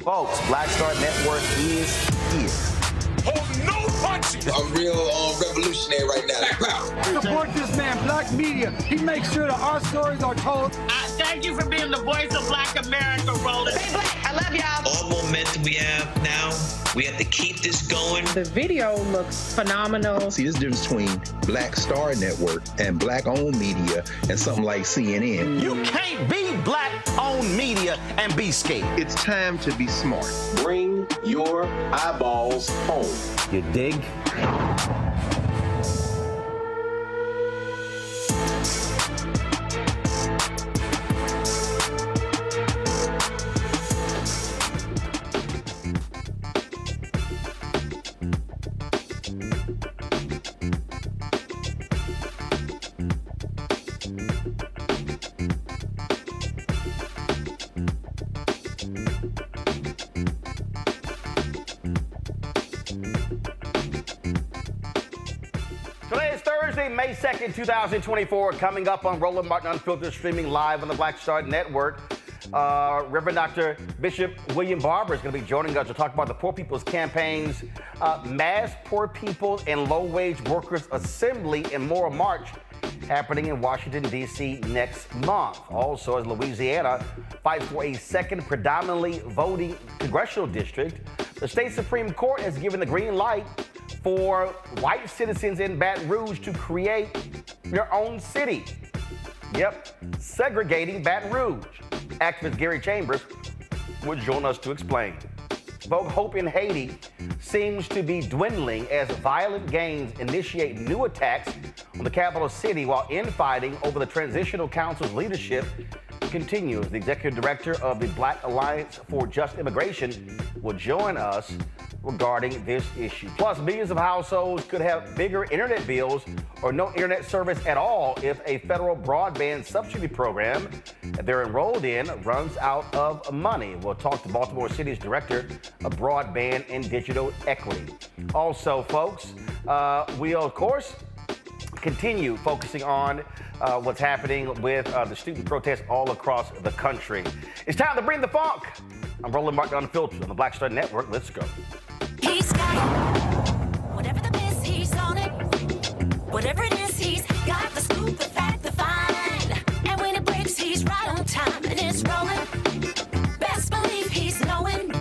Folks, Black Star Network is here. Oh, no punches! I'm real revolutionary right now. Support this man, Black Media. He makes sure that our stories are told. Thank you for being the voice of Black America, Roland. Stay black. I love y'all. All momentum we have now, we have to keep this going. The video looks phenomenal. See, there's a difference between Black Star Network and Black-owned media and something like CNN. You can't be Black-owned media and be scared. It's time to be smart. Bring your eyeballs home. You dig? Today is Thursday, May 2nd, 2024. Coming up on Roland Martin Unfiltered, streaming live on the Black Star Network. Reverend Dr. Bishop William Barber is going to be joining us to talk about the Poor People's Campaign's Mass Poor People and Low-Wage Workers Assembly and Moral March happening in Washington, D.C. next month. Also, as Louisiana fights for a second predominantly voting congressional district, the state Supreme Court has given the green light for white citizens in Baton Rouge to create their own city. Yep, segregating Baton Rouge. Activist Gary Chambers will join us to explain. Vogue hope in Haiti seems to be dwindling as violent gangs initiate new attacks on the capital city while infighting over the Transitional Council's leadership continues. The executive director of the Black Alliance for Just Immigration will join us regarding this issue. Plus, millions of households could have bigger internet bills or no internet service at all if a federal broadband subsidy program that they're enrolled in runs out of money. We'll talk to Baltimore City's director of broadband and digital equity. Also, folks, we'll, of course, continue focusing on what's happening with the student protests all across the country. It's time to bring the funk. I'm Roland Martin Unfiltered on the Black Star Network. Let's go. He's got it. Whatever the miss, he's on it. Whatever it is, he's got the scoop, the fact, the find. And when it breaks, he's right on time and it's rolling. Best believe he's knowing.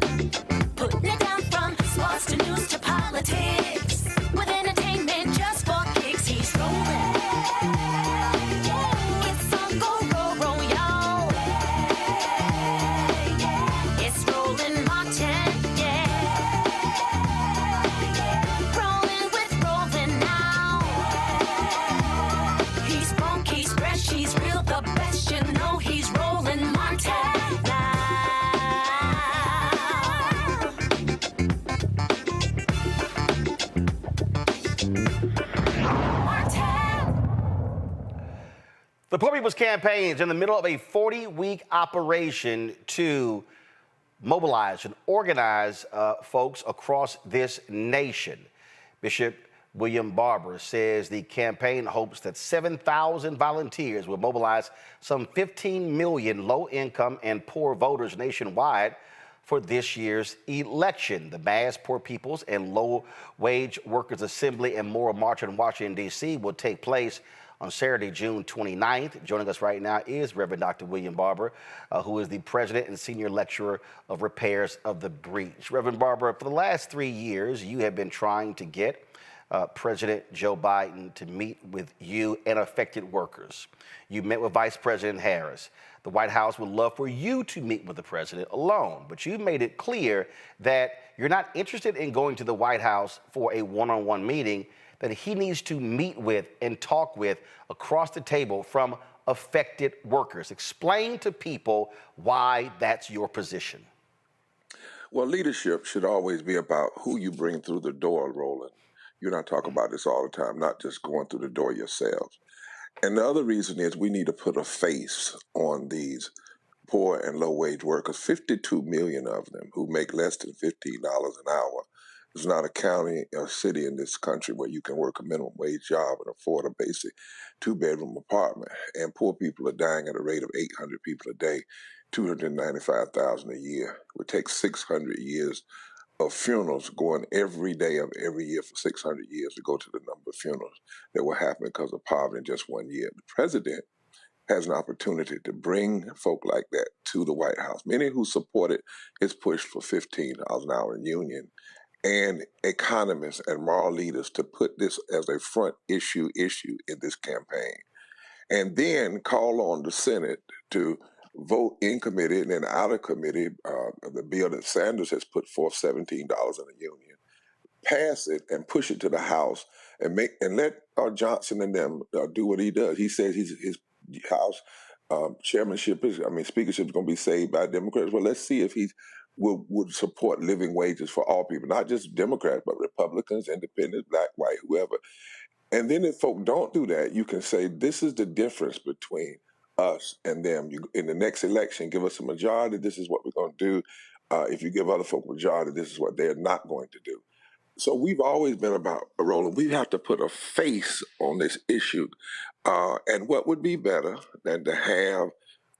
Putting it down from sports to news to politics. With entertainment just for kicks, he's rolling. It's on go, roll, roll, y'all. It's Roland Martin, rolling with Roland now. He's funky, he's fresh, he's real, the best, you know he's Roland Martin now. The Poor People's Campaign is in the middle of a 40-week operation to mobilize and organize folks across this nation. Bishop William Barber says the campaign hopes that 7,000 volunteers will mobilize some 15 million low-income and poor voters nationwide for this year's election. The Mass Poor People's and Low Wage Workers Assembly and Moral March in Washington, D.C. will take place on Saturday, June 29th. Joining us right now is Reverend Dr. William Barber, who is the president and senior lecturer of repairs of the breach. Reverend Barber, for the last 3 years, you have been trying to get President Joe Biden to meet with you and affected workers. You met with Vice President Harris. The White House would love for you to meet with the president alone, but you made it clear that you're not interested in going to the White House for a one-on-one meeting, that he needs to meet with and talk with across the table from affected workers. Explain to people why that's your position. Well, leadership should always be about who you bring through the door, Roland. You're not talking about this all the time, not just going through the door yourselves. And the other reason is we need to put a face on these poor and low-wage workers, 52 million of them who make less than $15 an hour. There's not a county or city in this country where you can work a minimum wage job and afford a basic two-bedroom apartment. And poor people are dying at a rate of 800 people a day, 295,000 a year. It would take 600 years of funerals going every day of every year for 600 years to go to the number of funerals that will happen because of poverty in just 1 year. The president has an opportunity to bring folk like that to the White House. Many who supported his push for $15 an hour in union, and economists and moral leaders to put this as a front issue in this campaign. And then call on the Senate to vote in committee and then out of committee the bill that Sanders has put forth, $17 in a union, pass it and push it to the House and let Johnson and them do what he does. He says his House speakership is going to be saved by Democrats. Well, let's see if he would support living wages for all people, not just Democrats, but Republicans, independents, black, white, whoever. And then if folk don't do that, you can say this is the difference between us and them. In the next election, give us a majority, this is what we're going to do. If you give other folk a majority, this is what they're not going to do. So we've always been about, Roland, we have to put a face on this issue. And what would be better than to have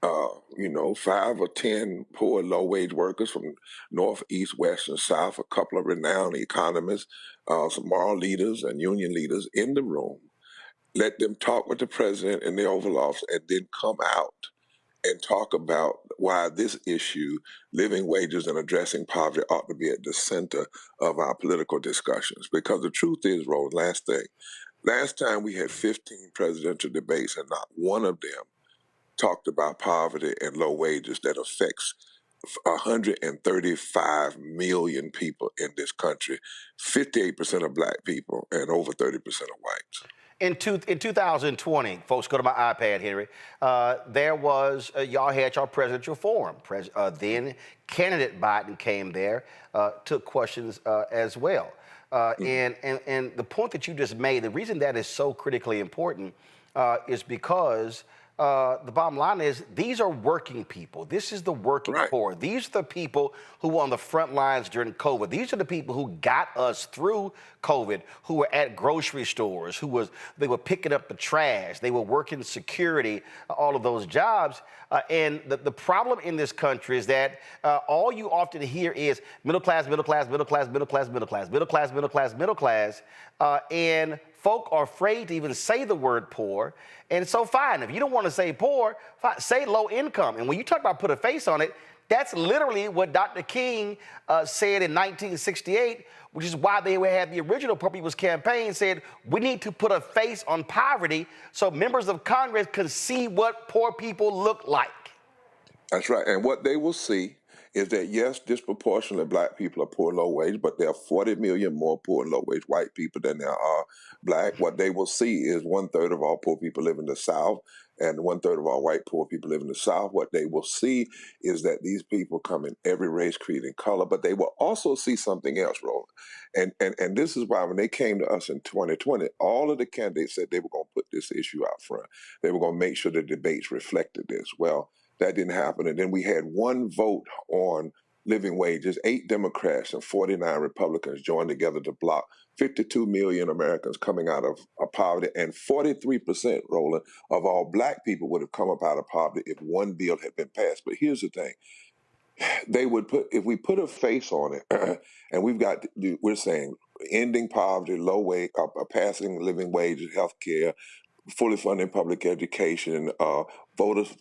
5 or 10 poor, low-wage workers from North, East, West, and South, a couple of renowned economists, some moral leaders and union leaders in the room. Let them talk with the president in the Oval Office and then come out and talk about why this issue, living wages and addressing poverty, ought to be at the center of our political discussions. Because the truth is, Roland, last time we had 15 presidential debates and not one of them talked about poverty and low wages that affects 135 million people in this country, 58% of black people and over 30% of whites. In 2020, folks, go to my iPad, Henry, there was, y'all had your presidential forum. Then candidate Biden came there, took questions as well. And the point that you just made, the reason that is so critically important is because the bottom line is these are working people. This is the working poor. These are the people who were on the front lines during COVID. These are the people who got us through COVID, who were at grocery stores, they were picking up the trash, they were working security, all of those jobs. And the problem in this country is that all you often hear is middle class, middle class, middle class, middle class, middle class, middle class, middle class, middle class, and folk are afraid to even say the word poor. And so fine, if you don't want to say poor, fine, say low income. And when you talk about put a face on it, that's literally what Dr. King said in 1968, which is why they had the original Poor People's Campaign said, we need to put a face on poverty so members of Congress can see what poor people look like. That's right. And what they will see is that, yes, disproportionately black people are poor, low wage, but there are 40 million more poor and low wage white people than there are black. What they will see is 1/3 of all poor people live in the South and 1/3 of all white poor people live in the South. What they will see is that these people come in every race, creed, and color, but they will also see something else, Roland. And this is why when they came to us in 2020, all of the candidates said they were going to put this issue out front. They were going to make sure the debates reflected this. Well, that didn't happen. And then we had one vote on living wages. 8 Democrats and 49 Republicans joined together to block 52 million Americans coming out of poverty, and 43%, Roland, of all black people would have come up out of poverty if one bill had been passed. But here's the thing. They would put, if we put a face on it, and we're saying ending poverty, low wage, passing living wages, health care, fully funding public education, voters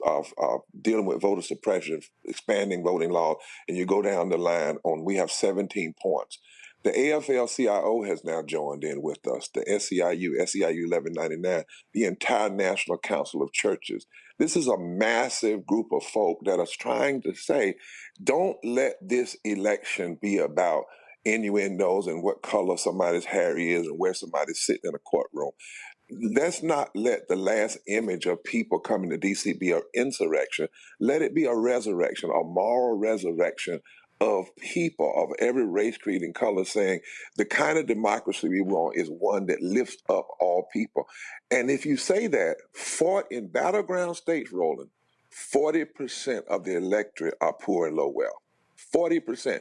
dealing with voter suppression, expanding voting laws, and you go down the line on. We have 17 points. The AFL-CIO has now joined in with us. The SEIU 1199, the entire National Council of Churches. This is a massive group of folk that are trying to say, don't let this election be about innuendos and what color somebody's hair is and where somebody's sitting in a courtroom. Let's not let the last image of people coming to DC be an insurrection. Let it be a resurrection, a moral resurrection of people of every race, creed, and color, saying the kind of democracy we want is one that lifts up all people. And if you say that, in battleground states, Roland, 40% of the electorate are poor and low wealth. 40%.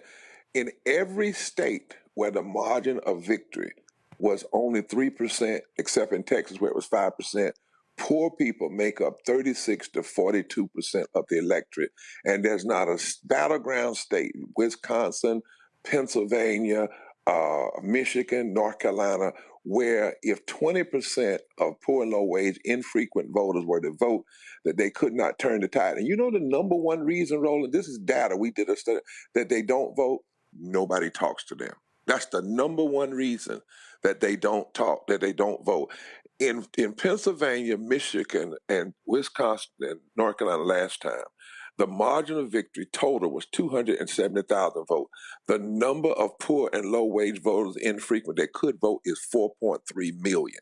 In every state where the margin of victory was only 3%, except in Texas where it was 5%. Poor people make up 36 to 42% of the electorate. And there's not a battleground state, Wisconsin, Pennsylvania, Michigan, North Carolina, where if 20% of poor and low wage infrequent voters were to vote, that they could not turn the tide. And you know the number one reason, Roland, this is data, we did a study, that they don't vote? Nobody talks to them. That's the number one reason that they don't talk, that they don't vote. In Pennsylvania, Michigan, and Wisconsin and North Carolina last time, the margin of victory total was 270,000 votes. The number of poor and low wage voters infrequent that could vote is 4.3 million.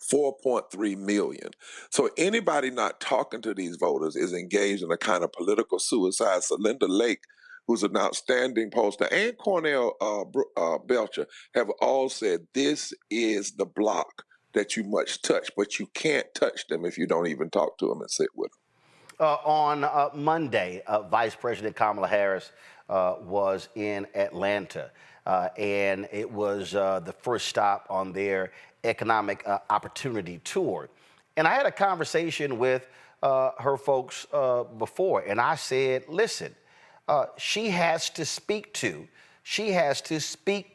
4.3 million. So anybody not talking to these voters is engaged in a kind of political suicide. So Linda Lake, who's an outstanding pollster, and Cornell Belcher have all said this is the block that you must touch, but you can't touch them if you don't even talk to them and sit with them. On Monday, Vice President Kamala Harris was in Atlanta, and it was the first stop on their economic opportunity tour. And I had a conversation with her folks before, and I said, listen, she has to speak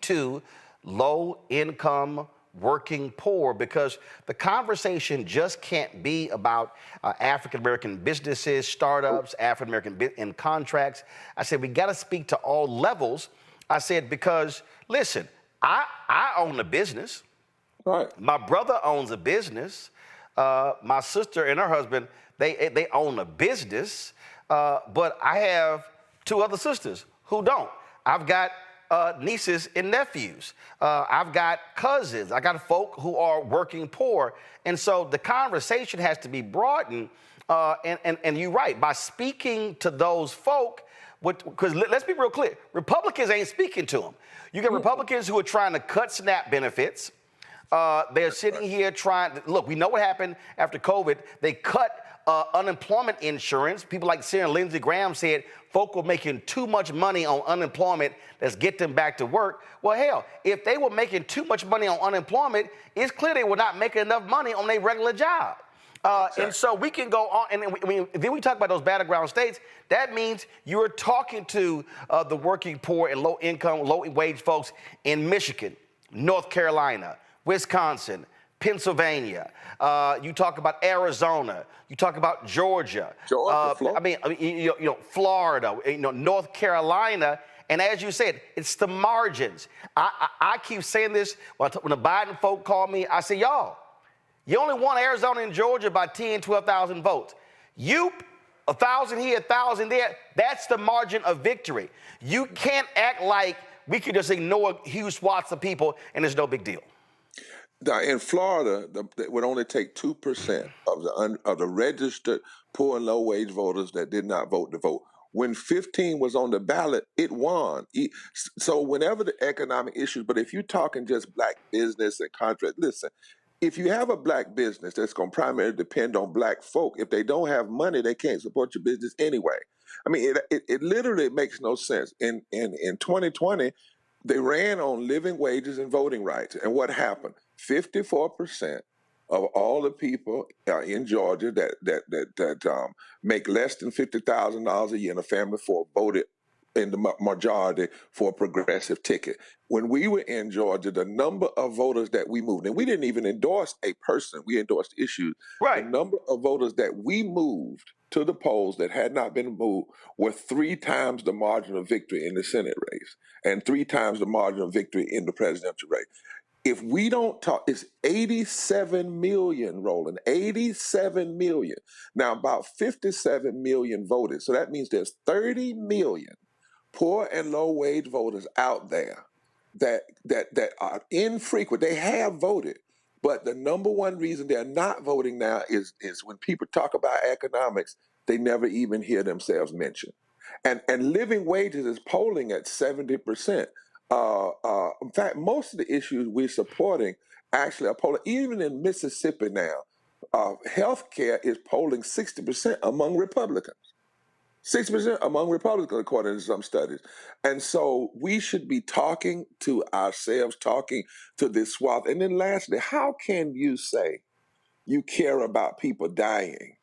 to low income working poor, because the conversation just can't be about African-American businesses, startups, African-American in contracts. I said, we got to speak to all levels. I said, because listen, I own a business. Right. My brother owns a business. My sister and her husband, they own a business. But I have two other sisters who don't. I've got nieces and nephews. I've got cousins. I got folk who are working poor. And so the conversation has to be broadened. And you're right, by speaking to those folk, because let's be real clear, Republicans ain't speaking to them. You got Republicans who are trying to cut SNAP benefits. They're sitting here trying, look, we know what happened after COVID. They cut unemployment insurance. People like Senator Lindsey Graham said folk were making too much money on unemployment. Let's get them back to work. Well, hell, if they were making too much money on unemployment, it's clear they were not making enough money on their regular job. Exactly. And so we can go on, and then we talk about those battleground states. That means you're talking to the working poor and low income, low wage folks in Michigan, North Carolina, Wisconsin, Pennsylvania. You talk about Arizona. You talk about Georgia. Florida. Florida. North Carolina. And as you said, it's the margins. I keep saying this when the Biden folk call me. I say, y'all, you only won Arizona and Georgia by 10, 12,000 votes. 1,000 here, 1,000 there. That's the margin of victory. You can't act like we could just ignore huge swaths of people and there's no big deal. In Florida, it would only take 2% of the registered poor and low wage voters that did not vote to vote. When 15 was on the ballot, it won. So whenever the economic issues, but if you're talking just black business and contract, listen, if you have a black business that's going to primarily depend on black folk, if they don't have money, they can't support your business anyway. I mean, it literally makes no sense. In 2020, they ran on living wages and voting rights. And what happened? 54% of all the people in Georgia that make less than $50,000 a year in a family for voted in the majority for a progressive ticket. When we were in Georgia, the number of voters that we moved, and we didn't even endorse a person, we endorsed issues. The Right. number of voters that we moved to the polls that had not been moved were 3 times the margin of victory in the Senate race and 3 times the margin of victory in the presidential race. If we don't talk, it's 87 million, Roland, 87 million. Now, about 57 million voted. So that means there's 30 million poor and low wage voters out there that are infrequent. They have voted, but the number one reason they're not voting now is when people talk about economics, they never even hear themselves mentioned. And living wages is polling at 70%. In fact, most of the issues we're supporting actually are polling. Even in Mississippi now, healthcare is polling 60% among Republicans. 6% among Republicans, according to some studies. And so we should be talking to ourselves, talking to this swath. And then lastly, how can you say you care about people dying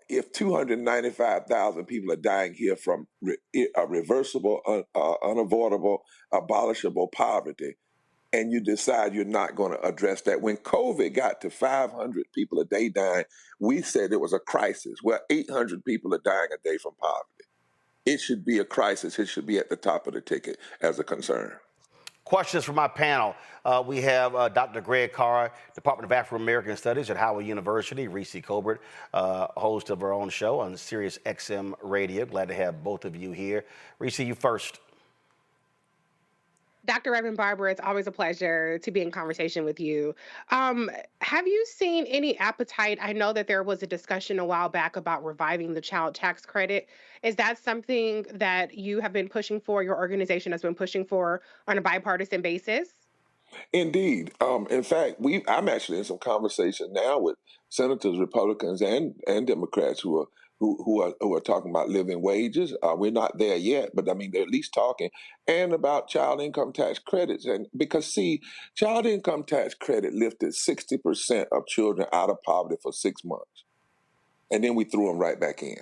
if 295,000 people are dying here from reversible, unavoidable, abolishable poverty, and you decide you're not going to address that? When COVID got to 500 people a day dying, we said it was a crisis. Well, 800 people are dying a day from poverty. It should be a crisis. It should be at the top of the ticket as a concern. Questions from my panel. We have Dr. Greg Carr, Department of African American Studies at Howard University, Reese Colbert, host of our own show on Sirius XM Radio. Glad to have both of you here. Reese, you first. Dr. Reverend Barber, it's always a pleasure to be in conversation with you. Have you seen any appetite? I know that there was a discussion a while back about reviving the child tax credit. Is that something that you have been pushing for, your organization has been pushing for on a bipartisan basis? Indeed. In fact, I'm actually in some conversation now with senators, Republicans, and Democrats who are talking about living wages. We're not there yet, but I mean they're at least talking, and about child income tax credits. And because see, child income tax credit lifted 60% of children out of poverty for 6 months, and then we threw them right back in.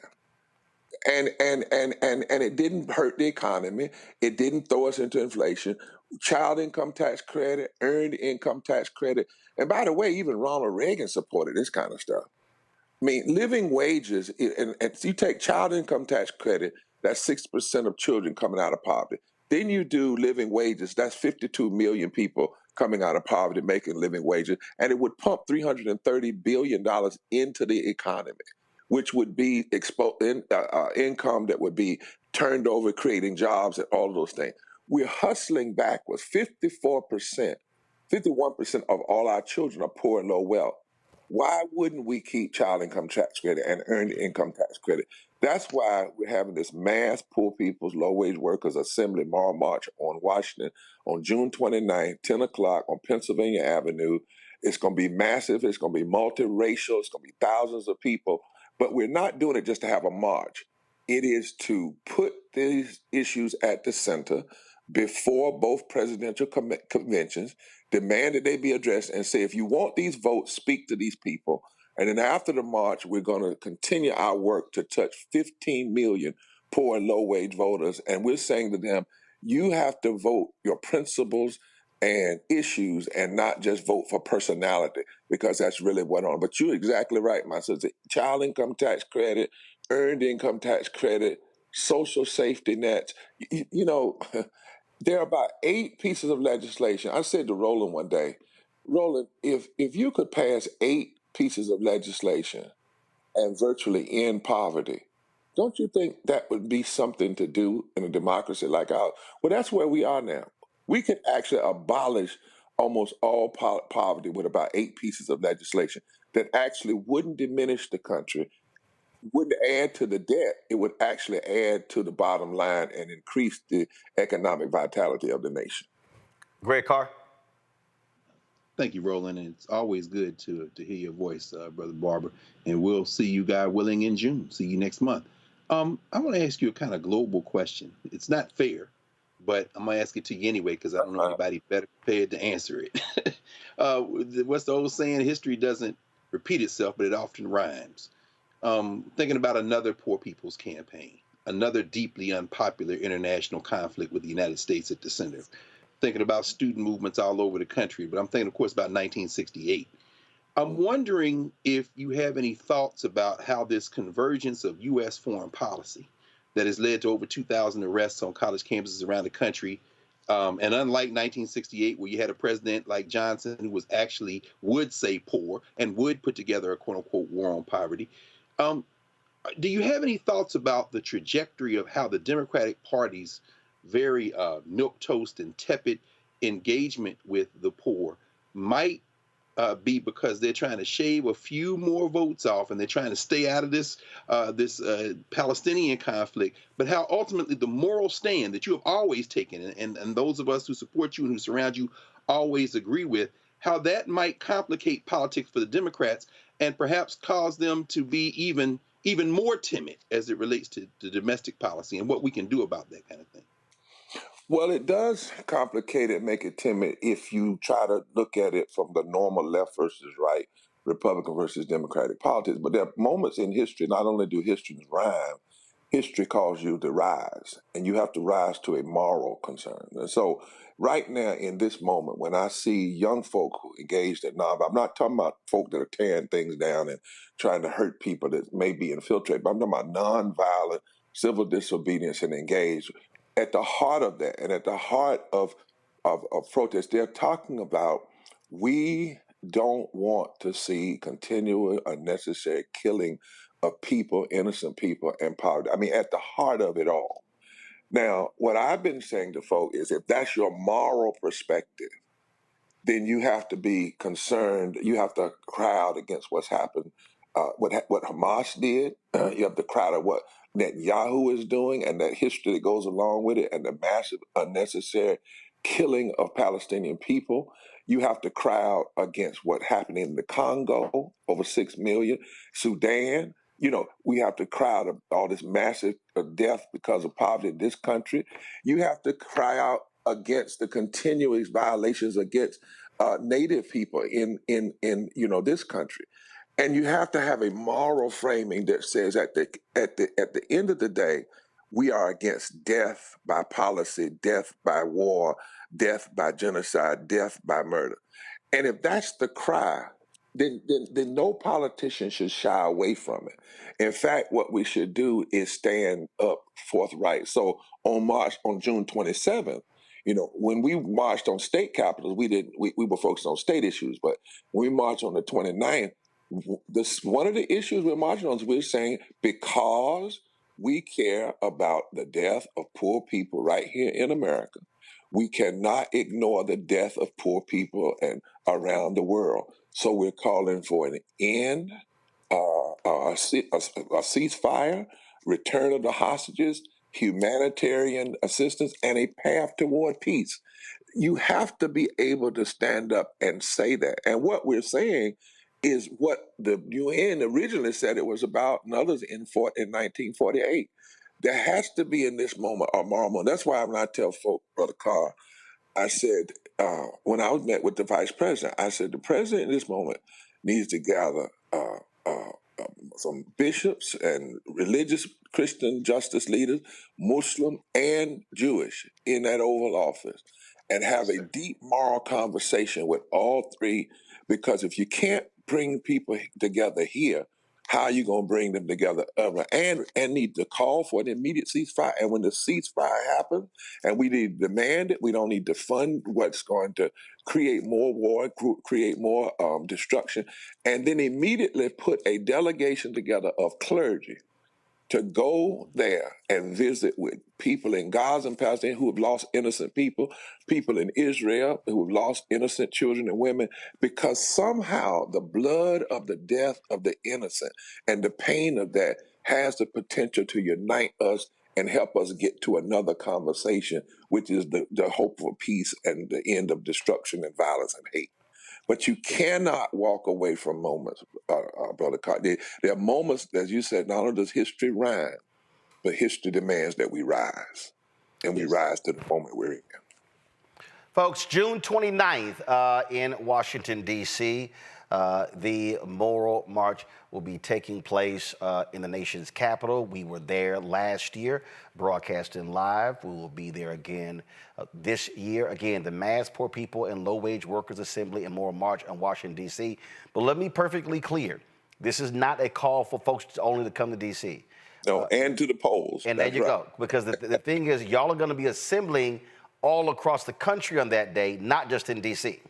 And it didn't hurt the economy. It didn't throw us into inflation. Child income tax credit, earned income tax credit. And by the way, even Ronald Reagan supported this kind of stuff. I mean, living wages, and if you take child income tax credit, that's 6% of children coming out of poverty. Then you do living wages, that's 52 million people coming out of poverty making living wages, and it would pump $330 billion into the economy, which would be income that would be turned over, creating jobs and all of those things. We're hustling backwards. 51% of all our children are poor and low wealth. Why wouldn't we keep child income tax credit and earned income tax credit? That's why we're having this mass poor people's low wage workers assembly moral march on Washington on June 29th, 10 o'clock on Pennsylvania Avenue. It's going to be massive. It's going to be multiracial. It's going to be thousands of people. But we're not doing it just to have a march. It is to put these issues at the center before both presidential conventions, demand that they be addressed, and say, if you want these votes, speak to these people. And then after the march, we're going to continue our work to touch 15 million poor and low-wage voters. And we're saying to them, you have to vote your principles and issues and not just vote for personality, because that's really what on. But you're exactly right, my sister. Child income tax credit, earned income tax credit, social safety nets. You know, there are about 8 pieces of legislation. I said to Roland one day, Roland, if you could pass 8 pieces of legislation and virtually end poverty, don't you think that would be something to do in a democracy like ours? Well, that's where we are now. We can actually abolish almost all poverty with about 8 pieces of legislation that actually wouldn't diminish the country, wouldn't add to the debt. It would actually add to the bottom line and increase the economic vitality of the nation. Greg Carr. Thank you, Roland. And it's always good to hear your voice, Brother Barber. And we'll see you, God willing, in June. See you next month. I want to ask you a kind of global question. It's not fair, but I'm going to ask it to you anyway, because I don't know anybody better prepared to answer it. What's the old saying? History doesn't repeat itself, but it often rhymes. Thinking about another poor people's campaign. another deeply unpopular international conflict with the United States at the center. Thinking about student movements all over the country, but I'm thinking, of course, about 1968. I'm wondering if you have any thoughts about how this convergence of U.S. foreign policy that has led to over 2,000 arrests on college campuses around the country, and unlike 1968, where you had a president like Johnson who was actually would say poor and would put together a quote unquote war on poverty, do you have any thoughts about the trajectory of how the Democratic Party's very milquetoast and tepid engagement with the poor might be because they're trying to shave a few more votes off and they're trying to stay out of this Palestinian conflict, but how ultimately the moral stand that you have always taken, and those of us who support you and who surround you always agree with, how that might complicate politics for the Democrats and perhaps cause them to be even more timid as it relates to domestic policy and what we can do about that kind of thing. Well, it does complicate it, make it timid if you try to look at it from the normal left versus right, Republican versus Democratic politics. But there are moments in history, not only do histories rhyme, history calls you to rise, and you have to rise to a moral concern. And so right now in this moment, when I see young folk who engaged in nonviolence, I'm not talking about folk that are tearing things down and trying to hurt people that may be infiltrated, but I'm talking about nonviolent civil disobedience and engage. At the heart of that, and at the heart of protest, they're talking about we don't want to see continual unnecessary killing of people, innocent people, and poverty. I mean, at the heart of it all. Now, what I've been saying to folk is if that's your moral perspective, then you have to be concerned. You have to cry out against what's happened, what Hamas did. You have to cry out what Netanyahu is doing and that history that goes along with it and the massive unnecessary killing of Palestinian people. You have to cry out against what happened in the Congo, over 6 million, Sudan. We have to cry out all this massive death because of poverty in this country. You have to cry out against the continuous violations against Native people in this country, and you have to have a moral framing that says at the end of the day, we are against death by policy, death by war, death by genocide, death by murder. And if that's the cry, then no politician should shy away from it. In fact, what we should do is stand up forthright. So on June 27th, when we marched on state capitals, we were focused on state issues. But when we marched on the 29th, one of the issues we're marching on is we're saying because we care about the death of poor people right here in America, we cannot ignore the death of poor people and around the world. So we're calling for an end, a ceasefire, return of the hostages, humanitarian assistance, and a path toward peace. You have to be able to stand up and say that. And what we're saying is what the UN originally said it was about, and others in 1948. There has to be in this moment a moral moment. That's why when I tell folk, Brother Carr, I said, when I was met with the vice president, I said, the president in this moment needs to gather some bishops and religious Christian justice leaders, Muslim and Jewish, in that Oval Office and have a deep moral conversation with all three, because if you can't bring people together here, how are you going to bring them together ever? And need to call for an immediate ceasefire. And when the ceasefire happens, and we need to demand it, we don't need to fund what's going to create more war, create more destruction, and then immediately put a delegation together of clergy to go there and visit with people in Gaza and Palestine who have lost innocent people, people in Israel who have lost innocent children and women, because somehow the blood of the death of the innocent and the pain of that has the potential to unite us and help us get to another conversation, which is the hope for peace and the end of destruction and violence and hate. But you cannot walk away from moments, Brother Carter. There are moments, as you said, not only does history rhyme, but history demands that we rise. And we rise to the moment we're in. Folks, June 29th in Washington, D.C., The Moral March will be taking place in the nation's capital. We were there last year, broadcasting live. We will be there again this year. Again, the Mass Poor People and Low-Wage Workers Assembly and Moral March in Washington, D.C. But let me be perfectly clear. This is not a call for folks only to come to D.C. No, and to the polls. And there you go. Because the thing is, y'all are going to be assembling all across the country on that day, not just in D.C.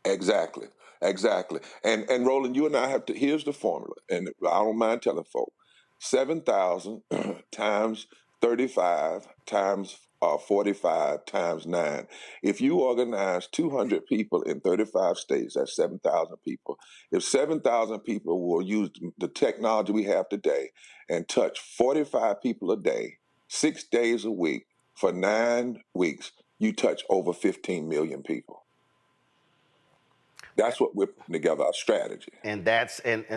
Exactly. And Roland, you and I have to, here's the formula, and I don't mind telling folks, 7,000 times 35 times 45 times 9. If you organize 200 people in 35 states, that's 7,000 people. If 7,000 people will use the technology we have today and touch 45 people a day, 6 days a week for 9 weeks, you touch over 15 million people. That's what we're putting together, our strategy. And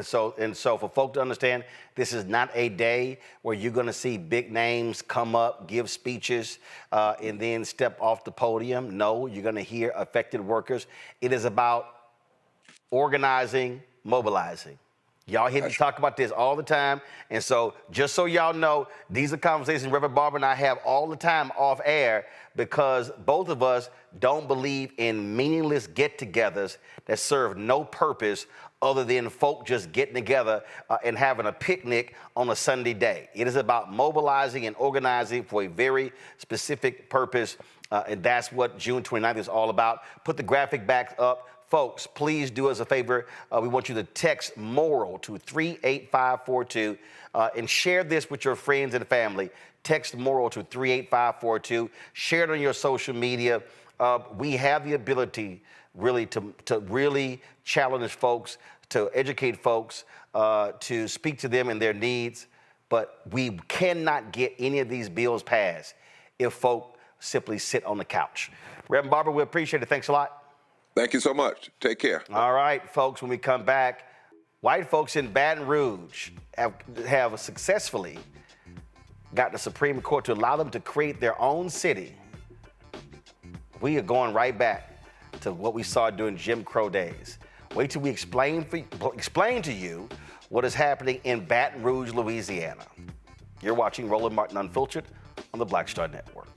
so for folk to understand, this is not a day where you're going to see big names come up, give speeches, and then step off the podium. No, you're going to hear affected workers. It is about organizing, mobilizing. Y'all hear me talk about this all the time. And so just so y'all know, these are conversations Reverend Barber and I have all the time off air, because both of us don't believe in meaningless get-togethers that serve no purpose other than folk just getting together and having a picnic on a Sunday day. It is about mobilizing and organizing for a very specific purpose, and that's what June 29th is all about. Put the graphic back up. Folks, please do us a favor. We want you to text MORAL to 38542 and share this with your friends and family. Text MORAL to 38542. Share it on your social media. We have the ability really to really challenge folks, to educate folks, to speak to them and their needs. But we cannot get any of these bills passed if folk simply sit on the couch. Reverend Barber, we appreciate it. Thanks a lot. Thank you so much. Take care. All right, folks, when we come back, white folks in Baton Rouge have successfully got the Supreme Court to allow them to create their own city. We are going right back to what we saw during Jim Crow days. Wait till we explain to you what is happening in Baton Rouge, Louisiana. You're watching Roland Martin Unfiltered on the Black Star Network.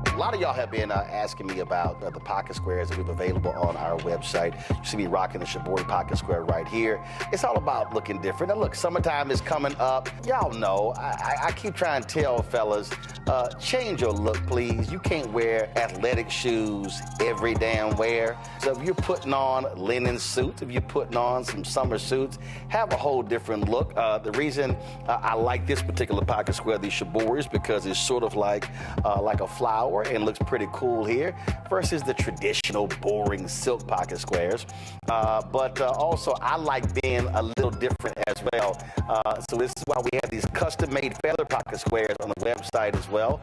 A lot of y'all have been asking me about the pocket squares that we have available on our website. You see me rocking the Shibori pocket square right here. It's all about looking different. Now look, summertime is coming up. Y'all know, I keep trying to tell fellas, change your look, please. You can't wear athletic shoes every damn wear. So if you're putting on linen suits, if you're putting on some summer suits, have a whole different look. The reason I like this particular pocket square, the Shibori, is because it's sort of like a flower and looks pretty cool here versus the traditional boring silk pocket squares. But also I like being a little different as well. So this is why we have these custom-made feather pocket squares on the website as well.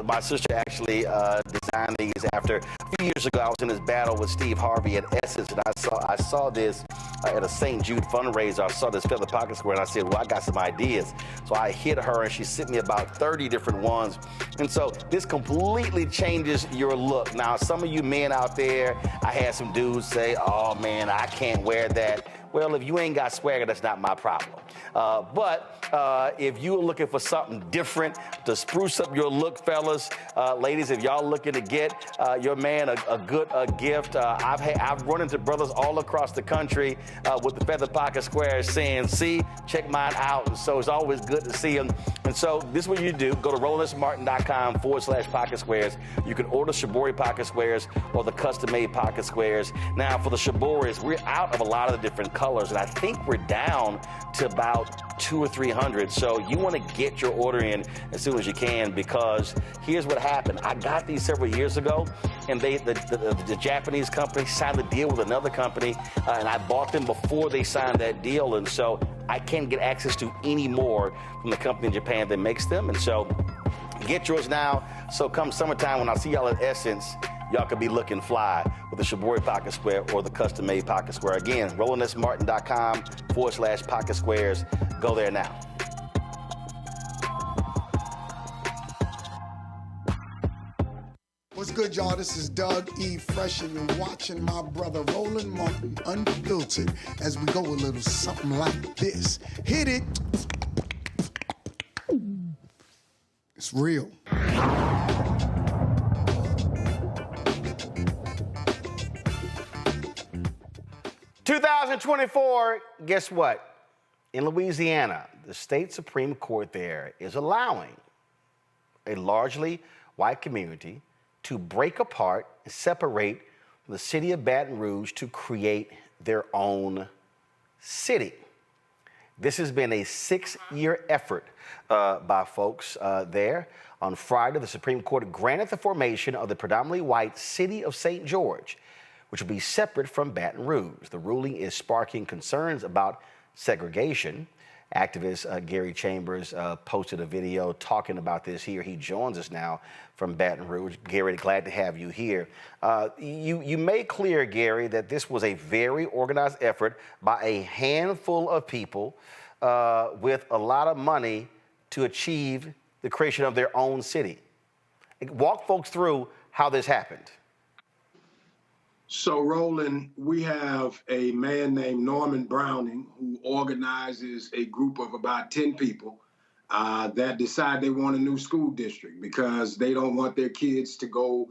My sister actually designed these after a few years ago. I was in this battle with Steve Harvey at Essence, and I saw this at a St. Jude fundraiser. I saw this feather pocket square, and I said, well, I got some ideas. So I hit her, and she sent me about 30 different ones. And so this completely changes your look. Now, some of you men out there, I had some dudes say, oh, man, I can't wear that. Well, if you ain't got swagger, that's not my problem. But if you're looking for something different to spruce up your look, fellas, ladies, if y'all looking to get your man a good gift, I've run into brothers all across the country with the feather pocket squares saying, see, check mine out. And so it's always good to see them. And so this is what you do. Go to RolandSMartin.com/pocket squares. You can order Shibori pocket squares or the custom-made pocket squares. Now, for the Shiboris, we're out of a lot of the different colors, and I think we're down to about 200 or 300. So you want to get your order in as soon as you can, because here's what happened. I got these several years ago, and the Japanese company signed a deal with another company, and I bought them before they signed that deal, and so I can't get access to any more from the company in Japan that makes them. And so get yours now. So come summertime, when I see y'all at Essence, y'all could be looking fly with the Shibori pocket square or the custom-made pocket square. Again, RolandSMartin.com/pocket squares. Go there now. What's good, y'all? This is Doug E. Fresh, and you're watching my brother Roland Martin Unfiltered as we go a little something like this. Hit it. It's real. 2024, guess what? In Louisiana, the state Supreme Court there is allowing a largely white community to break apart and separate from the city of Baton Rouge to create their own city. This has been a 6-year effort by folks there. On Friday, the Supreme Court granted the formation of the predominantly white city of St. George, which will be separate from Baton Rouge. The ruling is sparking concerns about segregation. Activist Gary Chambers posted a video talking about this here. He joins us now from Baton Rouge. Gary, glad to have you here. You made clear, Gary, that this was a very organized effort by a handful of people with a lot of money to achieve the creation of their own city. Walk folks through how this happened. So, Roland, we have a man named Norman Browning who organizes a group of about 10 people that decide they want a new school district because they don't want their kids to go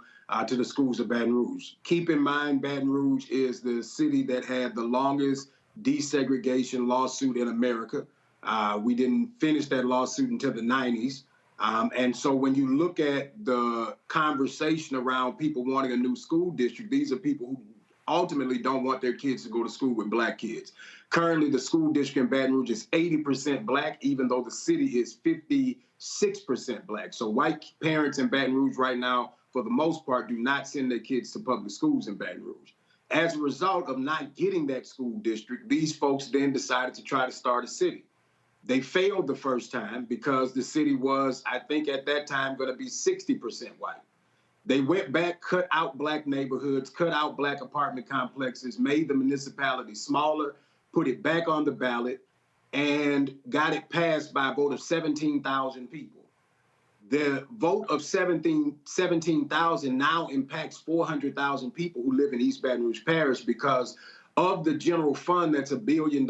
to the schools of Baton Rouge. Keep in mind, Baton Rouge is the city that had the longest desegregation lawsuit in America. We didn't finish that lawsuit until the 90s. And so when you look at the conversation around people wanting a new school district, these are people who ultimately don't want their kids to go to school with black kids. Currently, the school district in Baton Rouge is 80% black, even though the city is 56% black. So white parents in Baton Rouge right now, for the most part, do not send their kids to public schools in Baton Rouge. As a result of not getting that school district, these folks then decided to try to start a city. They failed the first time because the city was, I think at that time, going to be 60% white. They went back, cut out black neighborhoods, cut out black apartment complexes, made the municipality smaller, put it back on the ballot, and got it passed by a vote of 17,000 people. The vote of 17,000 now impacts 400,000 people who live in East Baton Rouge Parish because of the general fund that's $1 billion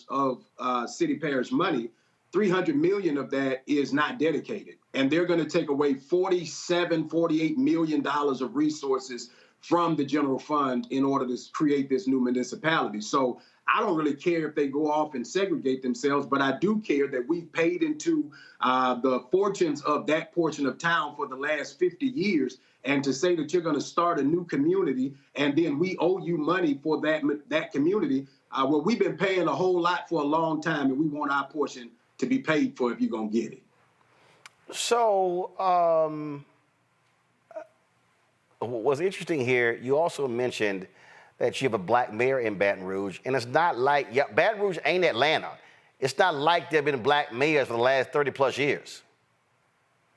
of city parish money, 300 million of that is not dedicated. And they're going to take away $48 million of resources from the general fund in order to create this new municipality. So I don't really care if they go off and segregate themselves, but I do care that we've paid into the fortunes of that portion of town for the last 50 years. And to say that you're going to start a new community and then we owe you money for that community, well, we've been paying a whole lot for a long time, and we want our portion to be paid for if you're going to get it. So what's interesting here, you also mentioned that you have a black mayor in Baton Rouge, and it's not like, Baton Rouge ain't Atlanta. It's not like there have been black mayors for the last 30 plus years.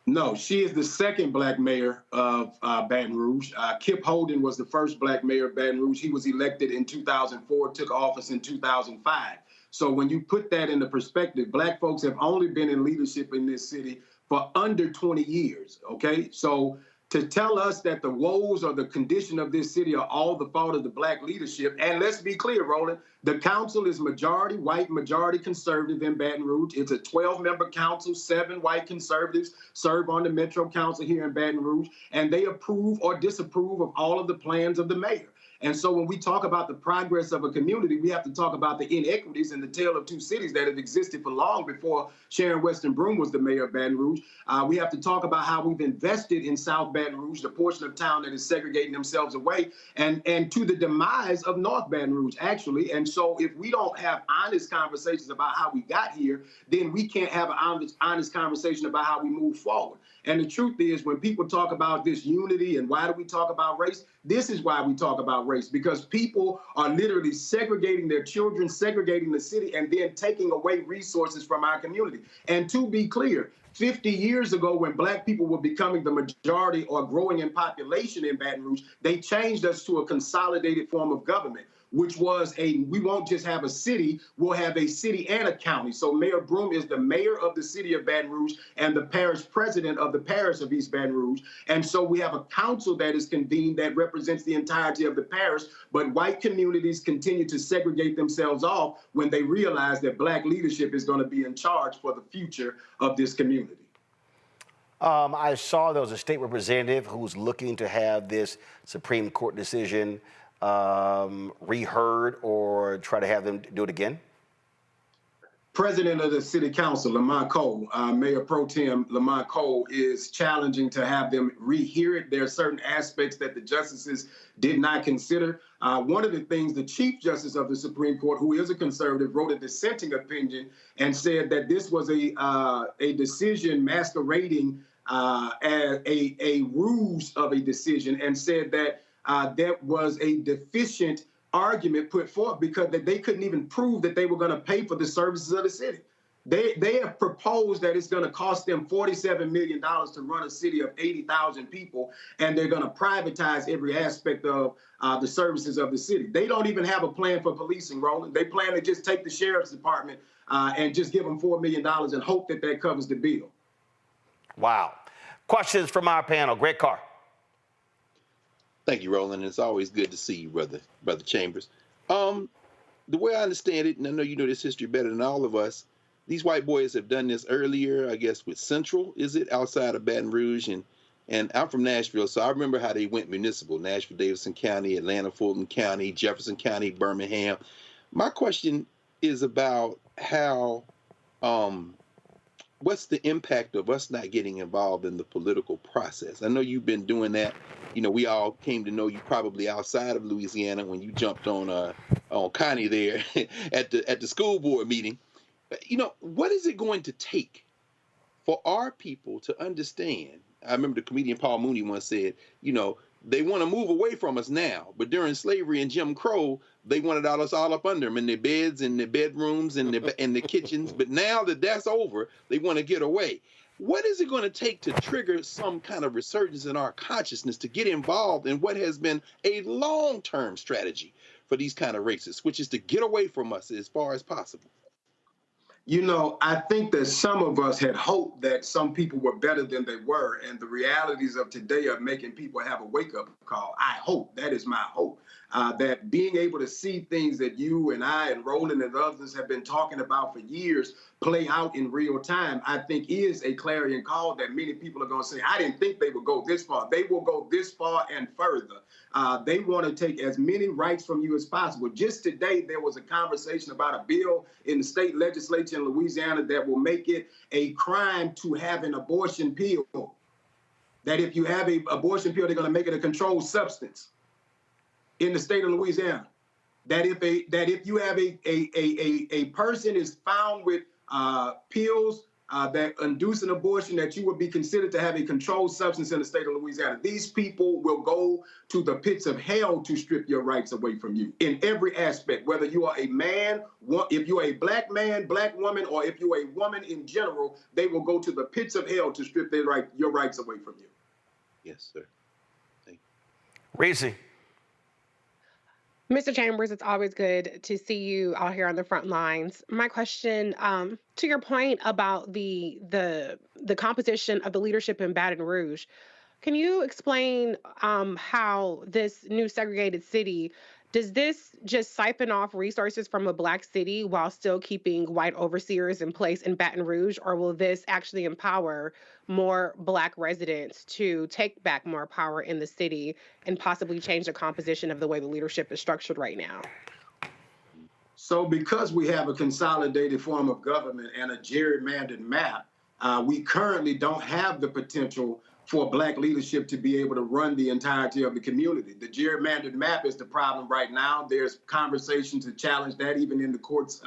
No, she is the second black mayor of Baton Rouge. Kip Holden was the first black mayor of Baton Rouge. He was elected in 2004, took office in 2005. So when you put that into perspective, black folks have only been in leadership in this city for under 20 years, okay? So to tell us that the woes or the condition of this city are all the fault of the black leadership, and let's be clear, Roland, the council is majority white, majority conservative in Baton Rouge. It's a 12-member council, 7 white conservatives serve on the Metro Council here in Baton Rouge, and they approve or disapprove of all of the plans of the mayor. And so when we talk about the progress of a community, we have to talk about the inequities and the tale of two cities that have existed for long before Sharon Weston Broome was the mayor of Baton Rouge. We have to talk about how we've invested in South Baton Rouge, the portion of town that is segregating themselves away, and to the demise of North Baton Rouge, actually. And so if we don't have honest conversations about how we got here, then we can't have an honest conversation about how we move forward. And the truth is, when people talk about this unity and why do we talk about race, this is why we talk about race, because people are literally segregating their children, segregating the city, and then taking away resources from our community. And to be clear, 50 years ago, when black people were becoming the majority or growing in population in Baton Rouge, they changed us to a consolidated form of government. which was we won't just have a city, we'll have a city and a county. So Mayor Broome is the mayor of the city of Baton Rouge and the parish president of the parish of East Baton Rouge. And so we have a council that is convened that represents the entirety of the parish, but white communities continue to segregate themselves off when they realize that black leadership is going to be in charge for the future of this community. I saw there was a state representative who's looking to have this Supreme Court decision reheard or try to have them do it again. President of the City Council, Lamont Cole, Mayor Pro Tem Lamont Cole, is challenging to have them rehear it. There are certain aspects that the justices did not consider. One of the things the Chief Justice of the Supreme Court, who is a conservative, wrote a dissenting opinion and said that this was a decision masquerading as a ruse of a decision, and said that that was a deficient argument put forth because they couldn't even prove that they were going to pay for the services of the city. They have proposed that it's going to cost them $47 million to run a city of 80,000 people, and they're going to privatize every aspect of the services of the city. They don't even have a plan for policing, Roland. They plan to just take the sheriff's department and just give them $4 million and hope that that covers the bill. Wow. Questions from our panel. Greg Carr. Thank you, Roland. It's always good to see you, Brother Chambers. The way I understand it, and I know you know this history better than all of us, these white boys have done this earlier, I guess, with Central, is it, outside of Baton Rouge? And I'm from Nashville, so I remember how they went municipal, Nashville, Davidson County, Atlanta, Fulton County, Jefferson County, Birmingham. My question is about how, what's the impact of us not getting involved in the political process? I know you've been doing that. You know, we all came to know you probably outside of Louisiana when you jumped on Connie there at the school board meeting. You know, what is it going to take for our people to understand? I remember the comedian Paul Mooney once said, you know, they want to move away from us now, but during slavery and Jim Crow, they wanted us all up under them in their beds, in their bedrooms, in the kitchens. But now that that's over, they want to get away. What is it going to take to trigger some kind of resurgence in our consciousness to get involved in what has been a long-term strategy for these kind of races, which is to get away from us as far as possible? You know, I think that some of us had hoped that some people were better than they were, and the realities of today are making people have a wake-up call. I hope, that is my hope, that being able to see things that you and I and Roland and others have been talking about for years play out in real time, I think is a clarion call that many people are going to say, I didn't think they would go this far. They will go this far and further. They want to take as many rights from you as possible. Just today, there was a conversation about a bill in the state legislature in Louisiana that will make it a crime to have an abortion pill. That if you have an abortion pill, they're going to make it a controlled substance in the state of Louisiana. That if you have a person is found with pills that induce an abortion, that you would be considered to have a controlled substance in the state of Louisiana. These people will go to the pits of hell to strip your rights away from you in every aspect, whether you are a man, if you're a black man, black woman, or if you're a woman in general, they will go to the pits of hell to strip your rights away from you. Yes, sir. Thank you. Reese. Mr. Chambers, it's always good to see you out here on the front lines. My question, to your point about the composition of the leadership in Baton Rouge, can you explain how this new segregated city, does this just siphon off resources from a black city while still keeping white overseers in place in Baton Rouge, or will this actually empower more black residents to take back more power in the city and possibly change the composition of the way the leadership is structured right now? So because we have a consolidated form of government and a gerrymandered map, we currently don't have the potential for black leadership to be able to run the entirety of the community. The gerrymandered map is the problem right now. There's conversation to challenge that even in the courts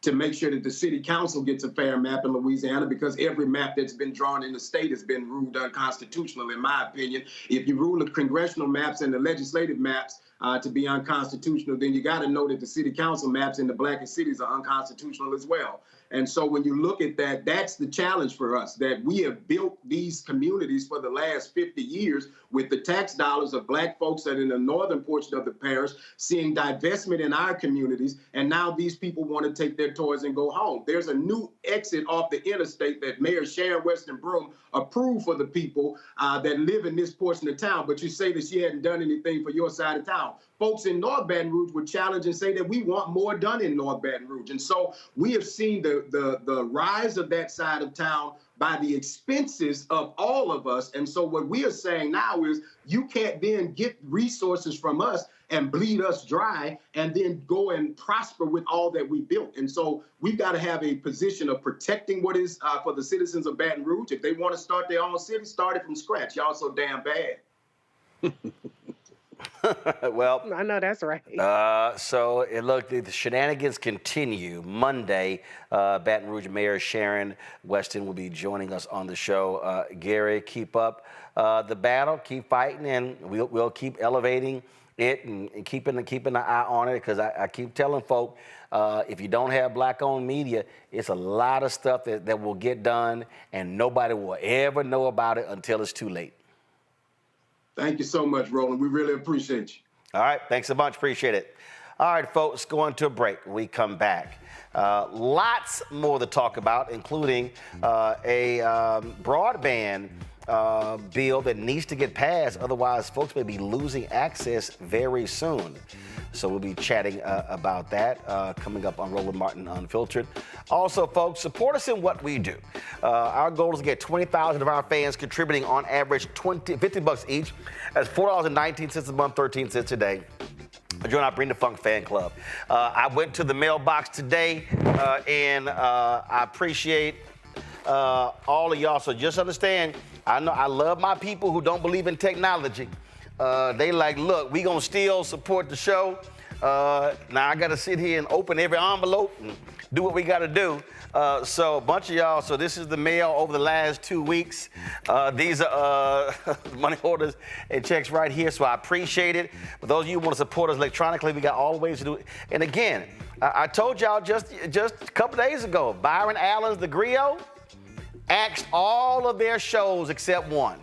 to make sure that the city council gets a fair map in Louisiana, because every map that's been drawn in the state has been ruled unconstitutional, in my opinion. If you rule the congressional maps and the legislative maps to be unconstitutional, then you got to know that the city council maps in the blackest cities are unconstitutional as well. And so when you look at that, that's the challenge for us, that we have built these communities for the last 50 years with the tax dollars of black folks that in the northern portion of the parish, seeing divestment in our communities. And now these people want to take their toys and go home. There's a new exit off the interstate that Mayor Sharon Weston Broome approved for the people that live in this portion of town. But you say that she hadn't done anything for your side of town. Folks in North Baton Rouge would challenge and say that we want more done in North Baton Rouge. And so we have seen the rise of that side of town by the expenses of all of us. And so what we are saying now is you can't then get resources from us and bleed us dry and then go and prosper with all that we built. And so we've got to have a position of protecting what is for the citizens of Baton Rouge. If they want to start their own city, start it from scratch. Y'all so damn bad. Well, I know that's right. So look, the shenanigans continue. Monday, Baton Rouge Mayor Sharon Weston will be joining us on the show. Gary, keep up the battle, keep fighting, and we'll keep elevating it and keeping an eye on it, because I keep telling folk, if you don't have black-owned media, it's a lot of stuff that will get done, and nobody will ever know about it until it's too late. Thank you so much, Roland. We really appreciate you. All right. Thanks a bunch. Appreciate it. All right, folks, going to a break. When we come back, lots more to talk about, including a broadband bill that needs to get passed. Otherwise, folks may be losing access very soon. So we'll be chatting about that coming up on Roland Martin Unfiltered. Also, folks, support us in what we do. Our goal is to get 20,000 of our fans contributing on average $50 each. That's $4.19 a month, 13 cents a day. Join our Bring the Funk fan club. I went to the mailbox today, and I appreciate all of y'all. So just understand, I know I love my people who don't believe in technology. They like, look, we gonna still support the show. Now I gotta sit here and open every envelope and do what we gotta do. So a bunch of y'all, so this is the mail over the last 2 weeks. These are money orders and checks right here, so I appreciate it. For those of you who want to support us electronically, we got all the ways to do it. And again, I told y'all just a couple days ago, Byron Allen's The Griot axed all of their shows except one.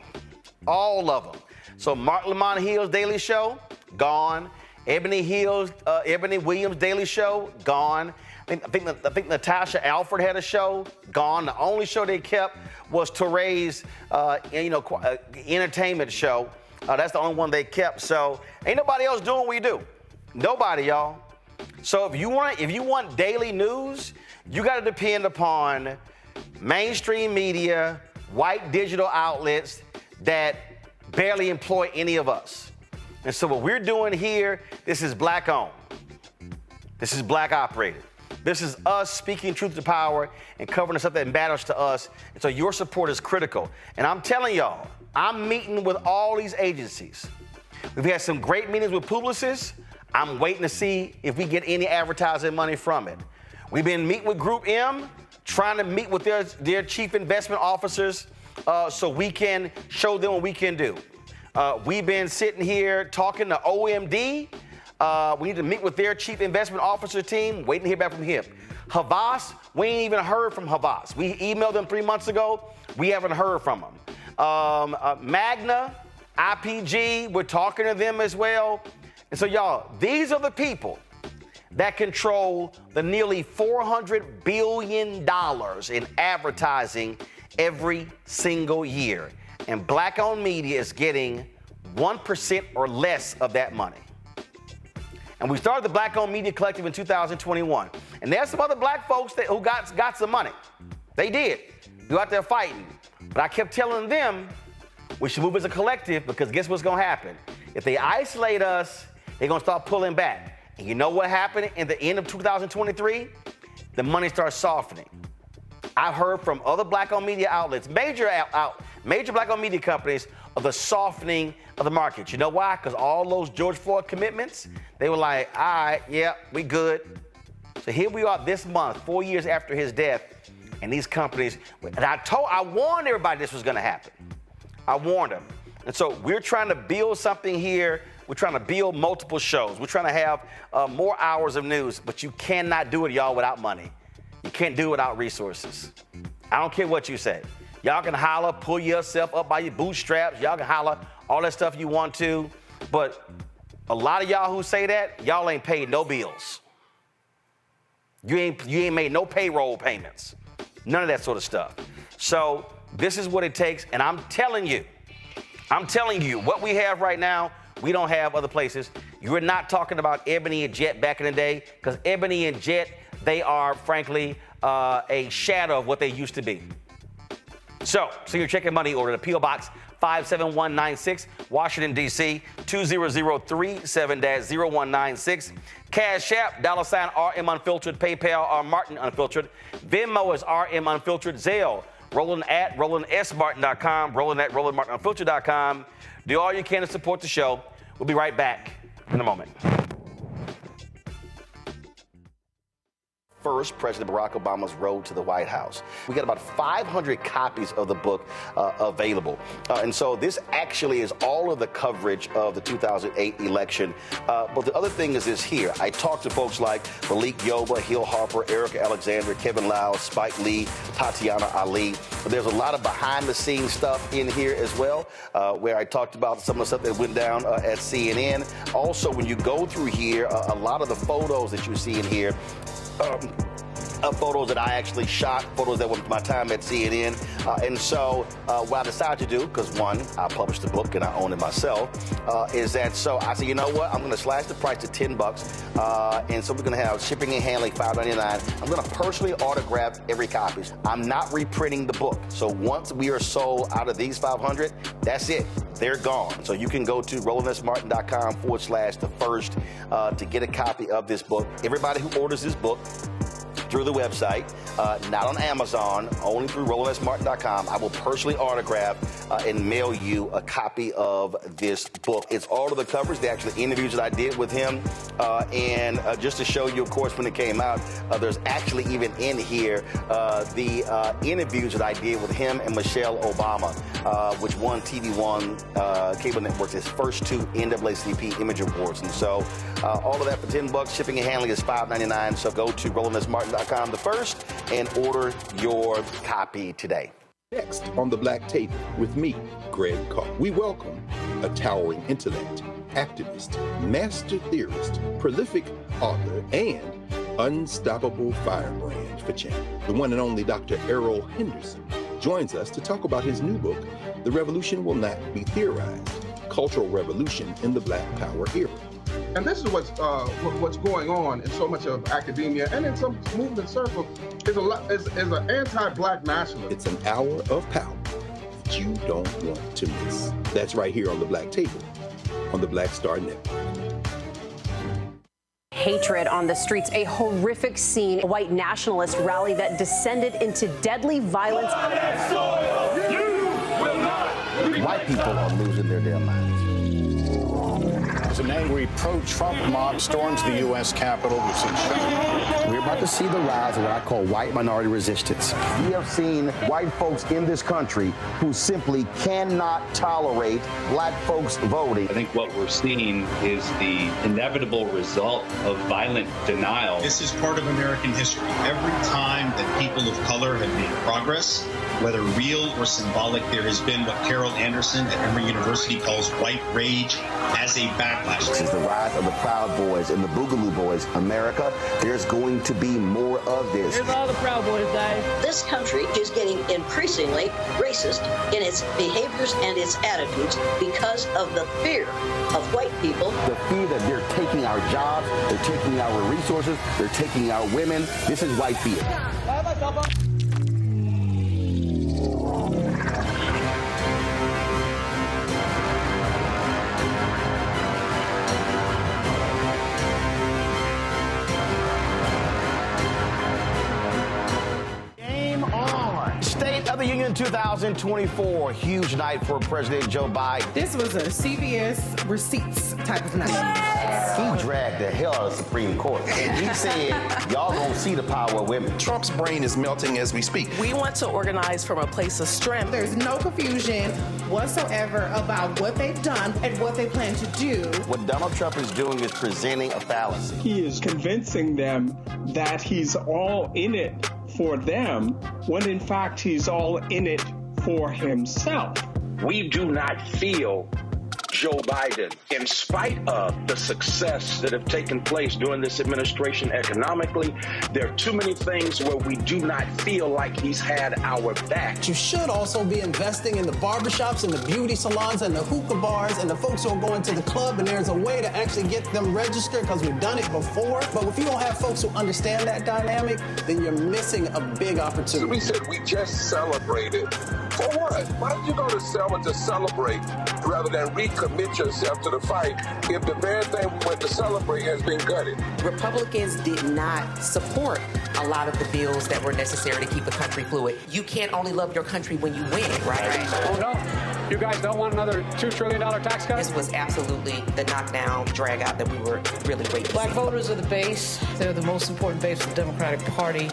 All of them. So Mark Lamont Hill's Daily Show, gone. Ebony Williams' Daily Show, gone. I think Natasha Alford had a show, gone. The only show they kept was Torre's, entertainment show. That's the only one they kept. So ain't nobody else doing what we do. Nobody, y'all. So if you want daily news, you got to depend upon mainstream media, white digital outlets that barely employ any of us. And so what we're doing here, this is black owned. This is black operated. This is us speaking truth to power and covering the stuff that matters to us. And so your support is critical. And I'm telling y'all, I'm meeting with all these agencies. We've had some great meetings with Publicis. I'm waiting to see if we get any advertising money from it. We've been meeting with Group M, trying to meet with their chief investment officers so we can show them what we can do. We've been sitting here talking to OMD. We need to meet with their chief investment officer team, waiting to hear back from him. Havas, we ain't even heard from Havas. We emailed them 3 months ago. We haven't heard from them. Magna, IPG, we're talking to them as well. And so, y'all, these are the people that control the nearly $400 billion in advertising every single year. And black-owned media is getting 1% or less of that money. And we started the Black-Owned Media Collective in 2021. And there's some other black folks who got some money. They did. They're out there fighting. But I kept telling them we should move as a collective, because guess what's going to happen? If they isolate us, they're going to start pulling back. And you know what happened in the end of 2023? The money starts softening. I've heard from other black-owned media outlets, major black-owned media companies, of the softening of the market. You know why? Because all those George Floyd commitments, they were like, all right, yeah, we good. So here we are this month, 4 years after his death, and these companies, and I warned everybody this was gonna happen. I warned them. And so we're trying to build something here. We're trying to build multiple shows. We're trying to have more hours of news, but you cannot do it, y'all, without money. You can't do it without resources. I don't care what you say. Y'all can holler, pull yourself up by your bootstraps. Y'all can holler all that stuff you want to, but a lot of y'all who say that, y'all ain't paid no bills. You ain't made no payroll payments. None of that sort of stuff. So this is what it takes, and I'm telling you, what we have right now, we don't have other places. You're not talking about Ebony and Jet back in the day, because Ebony and Jet, they are, frankly, a shadow of what they used to be. So your check and money order to P.O. Box 57196, Washington, D.C., 20037-0196. Cash App, $RM Unfiltered, PayPal, R Martin Unfiltered. Venmo is RM Unfiltered. Zelle, Roland at RolandSMartin.com, Roland at RolandMartinUnfiltered.com. Do all you can to support the show. We'll be right back in a moment. First, President Barack Obama's road to the White House. We got about 500 copies of the book available. And so this actually is all of the coverage of the 2008 election. But the other thing is this here. I talked to folks like Malik Yoba, Hill Harper, Erica Alexander, Kevin Lau, Spike Lee, Tatiana Ali. But there's a lot of behind-the-scenes stuff in here as well, where I talked about some of the stuff that went down at CNN. Also, when you go through here, a lot of the photos that you see in here, photos that I actually shot, photos that were my time at CNN. And so what I decided to do, because one, I published the book and I own it myself, is that so I said, you know what, I'm going to slash the price to $10. And so we're going to have shipping and handling $5.99. I'm going to personally autograph every copy. I'm not reprinting the book. So once we are sold out of these 500, that's it. They're gone. So you can go to RolandSMartin.com/the-first to get a copy of this book. Everybody who orders this book through the website, not on Amazon, only through RolandSMartin.com, I will personally autograph and mail you a copy of this book. It's all of the covers, the actual interviews that I did with him. And just to show you, of course, when it came out, there's actually even in here the interviews that I did with him and Michelle Obama, which won TV One cable networks its first 2 NAACP Image Awards. And so all of that for $10. Shipping and handling is $5.99. So go to RolandSMartin.com the first and order your copy today. Next on the Black Table with me, Greg Carr, we welcome a towering intellect, activist, master theorist, prolific author, and unstoppable firebrand for change. The one and only Dr. Errol Henderson joins us to talk about his new book, The Revolution Will Not Be Theorized, Cultural Revolution in the Black Power Era. And this is what's going on in so much of academia and in some movement circles is an anti-Black nationalism. It's an hour of power that you don't want to miss. That's right here on the Black Table on the Black Star Network. Hatred on the streets, a horrific scene, a white nationalist rally that descended into deadly violence. White people are losing their damn minds. As an angry pro-Trump mob storms the U.S. Capitol, we've seen We're about to see the rise of what I call white minority resistance. We have seen white folks in this country who simply cannot tolerate Black folks voting. I think what we're seeing is the inevitable result of violent denial. This is part of American history. Every time that people of color have made progress, whether real or symbolic, there has been what Carol Anderson at Emory University calls white rage as a backlash. This is the rise of the Proud Boys and the Boogaloo Boys. America, there's going to be more of this. Here's all the Proud Boys, Dave. This country is getting increasingly racist in its behaviors and its attitudes because of the fear of white people. The fear that they're taking our jobs, they're taking our resources, they're taking our women. This is white fear. State of the Union Election 2024, huge night for President Joe Biden. This was a CBS receipts type of night. He dragged the hell out of the Supreme Court. And he said, y'all gonna see the power of women. Trump's brain is melting as we speak. We want to organize from a place of strength. There's no confusion whatsoever about what they've done and what they plan to do. What Donald Trump is doing is presenting a fallacy. He is convincing them that he's all in it for them, when in fact he's all in it for himself. We do not feel Joe Biden, in spite of the success that have taken place during this administration economically. There are too many things where we do not feel like he's had our back. You should also be investing in the barbershops and the beauty salons and the hookah bars and the folks who are going to the club, and there's a way to actually get them registered because we've done it before. But if you don't have folks who understand that dynamic, then you're missing a big opportunity. So we said we just celebrated. For what? Why did you go to Selma to celebrate rather than recommit yourself to the fight if the very thing we went to celebrate has been gutted? Republicans did not support a lot of the bills that were necessary to keep the country fluid. You can't only love your country when you win, right? Oh, no. You guys don't want another $2 trillion tax cut? This was absolutely the knockdown, drag out that we were really waiting for. Black voters are the base. They're the most important base of the Democratic Party.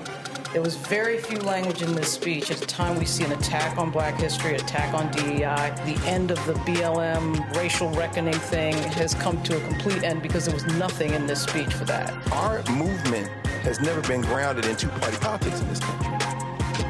There was very few language in this speech. At the time, we see an attack on black history, attack on DEI. The end of the BLM racial reckoning thing has come to a complete end because there was nothing in this speech for that. Our movement has never been grounded in two-party politics in this country.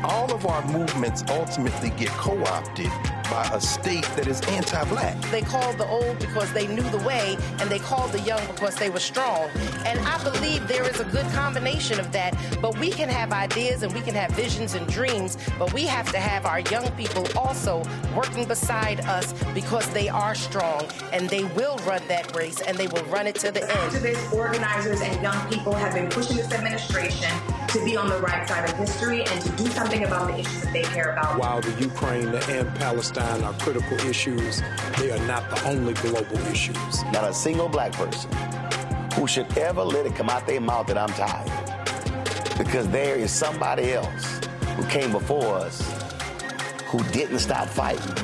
All of our movements ultimately get co-opted by a state that is anti-black. They called the old because they knew the way, and they called the young because they were strong. And I believe there is a good combination of that, but we can have ideas and we can have visions and dreams, but we have to have our young people also working beside us because they are strong, and they will run that race, and they will run it to the end. Activists, organizers, and young people have been pushing this administration to be on the right side of history and to do something about the issues that they care about. While the Ukraine and Palestine are critical issues, they are not the only global issues. Not a single black person who should ever let it come out their mouth that I'm tired. Because there is somebody else who came before us who didn't stop fighting.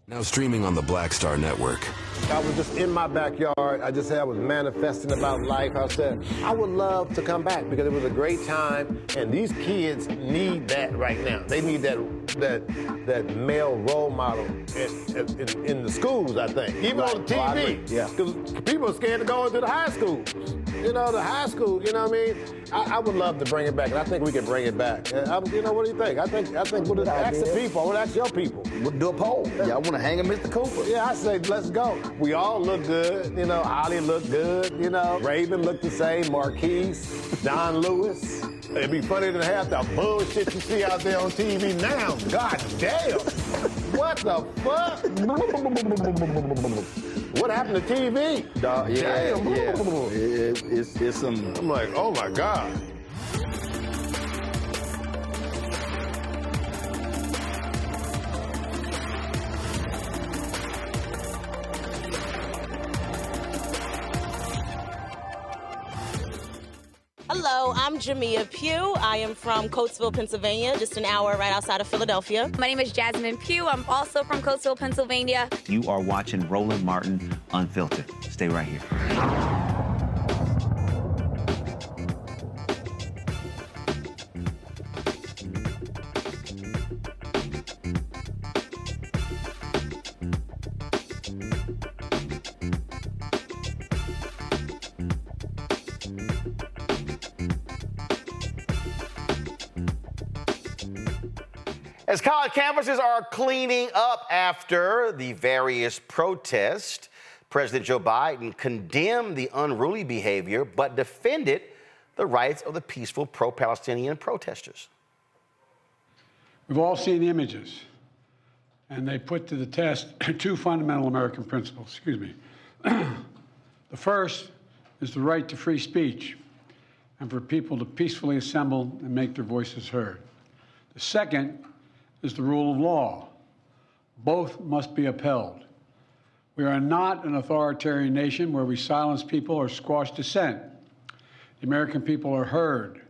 Now streaming on the Black Star Network. I was just in my backyard. I was manifesting about life. I said, I would love to come back because it was a great time, and these kids need that right now. They need that male role model in the schools, I think. Even on the TV. Yeah. Because people are scared to go into the high schools. You know, the high school, you know what I mean? I would love to bring it back, and I think we can bring it back. You know, what do you think? I think we'll ask the people. I want to ask your people. We'll do a poll. Y'all want to hang a Mr. Cooper? Yeah, I say, let's go. We all look good. You know, Holly looked good. You know, Raven looked the same. Marquise, Don Lewis. It'd be funny to have the bullshit you see out there on TV now. God damn. What the fuck? What happened to TV? Damn. It's some... I'm like, oh my God. Hello, I'm Jamia Pugh. I am from Coatesville, Pennsylvania, just an hour right outside of Philadelphia. My name is Jasmine Pugh. I'm also from Coatesville, Pennsylvania. You are watching Roland Martin Unfiltered. Stay right here. As college campuses are cleaning up after the various protests, President Joe Biden condemned the unruly behavior but defended the rights of the peaceful pro-Palestinian protesters. We've all seen images, and they put to the test two fundamental American principles. Excuse me. The first is the right to free speech and for people to peacefully assemble and make their voices heard. The second is the rule of law. Both must be upheld. We are not an authoritarian nation where we silence people or squash dissent. The American people are heard.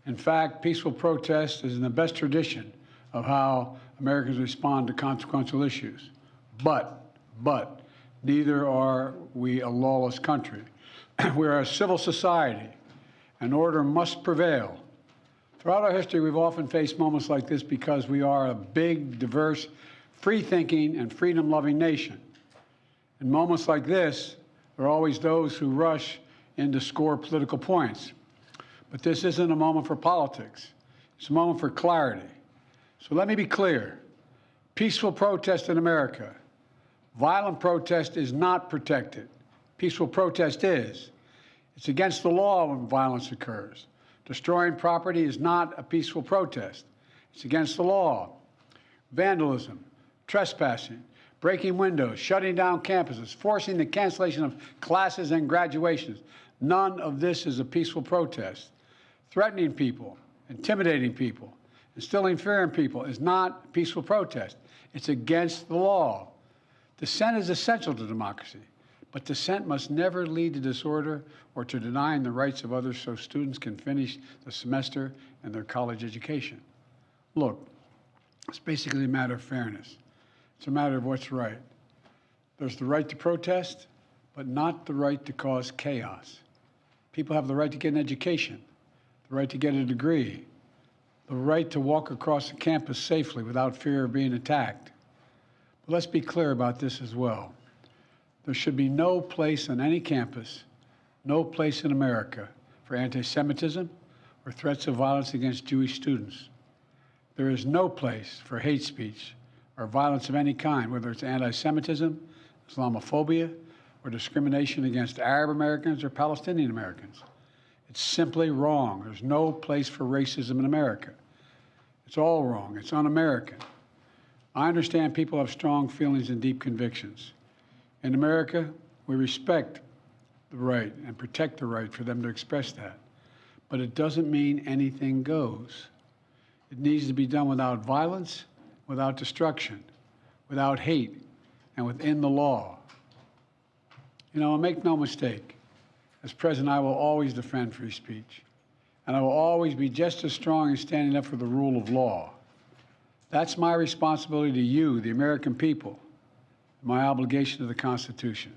In fact, peaceful protest is in the best tradition of how Americans respond to consequential issues. But, neither are we a lawless country. We are a civil society, and order must prevail. Throughout our history, we've often faced moments like this because we are a big, diverse, free-thinking, and freedom-loving nation. In moments like this, there are always those who rush in to score political points. But this isn't a moment for politics. It's a moment for clarity. So let me be clear. Peaceful protest in America. Violent protest is not protected. Peaceful protest is. It's against the law when violence occurs. Destroying property is not a peaceful protest. It's against the law. Vandalism, trespassing, breaking windows, shutting down campuses, forcing the cancellation of classes and graduations. None of this is a peaceful protest. Threatening people, intimidating people, instilling fear in people is not a peaceful protest. It's against the law. Dissent is essential to democracy, but dissent must never lead to disorder or to denying the rights of others so students can finish the semester and their college education. Look, it's basically a matter of fairness. It's a matter of what's right. There's the right to protest, but not the right to cause chaos. People have the right to get an education, the right to get a degree, the right to walk across the campus safely without fear of being attacked. But let's be clear about this as well. There should be no place on any campus, no place in America for anti-Semitism or threats of violence against Jewish students. There is no place for hate speech or violence of any kind, whether it's anti-Semitism, Islamophobia, or discrimination against Arab Americans or Palestinian Americans. It's simply wrong. There's no place for racism in America. It's all wrong. It's un-American. I understand people have strong feelings and deep convictions. In America, we respect the right and protect the right for them to express that. But it doesn't mean anything goes. It needs to be done without violence, without destruction, without hate, and within the law. You know, make no mistake, as president, I will always defend free speech, and I will always be just as strong in standing up for the rule of law. That's my responsibility to you, the American people, my obligation to the Constitution.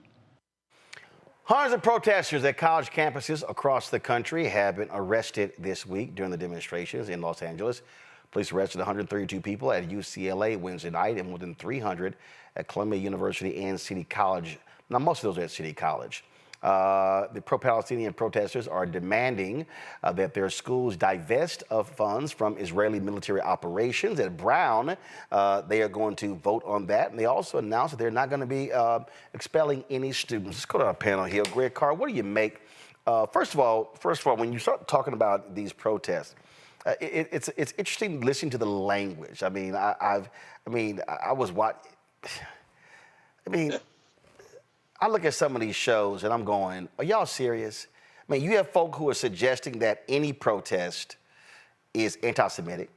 Hundreds of protesters at college campuses across the country have been arrested this week during the demonstrations in Los Angeles. Police arrested 132 people at UCLA Wednesday night and more than 300 at Columbia University and City College. Now, most of those are at City College. The pro-Palestinian protesters are demanding that their schools divest of funds from Israeli military operations. At Brown, they are going to vote on that. And they also announced that they're not going to be expelling any students. Let's go to our panel here. Greg Carr, what do you make? First of all, when you start talking about these protests, it's interesting listening to the language. I mean, I look at some of these shows and I'm going, are y'all serious? I mean, you have folk who are suggesting that any protest is anti-Semitic.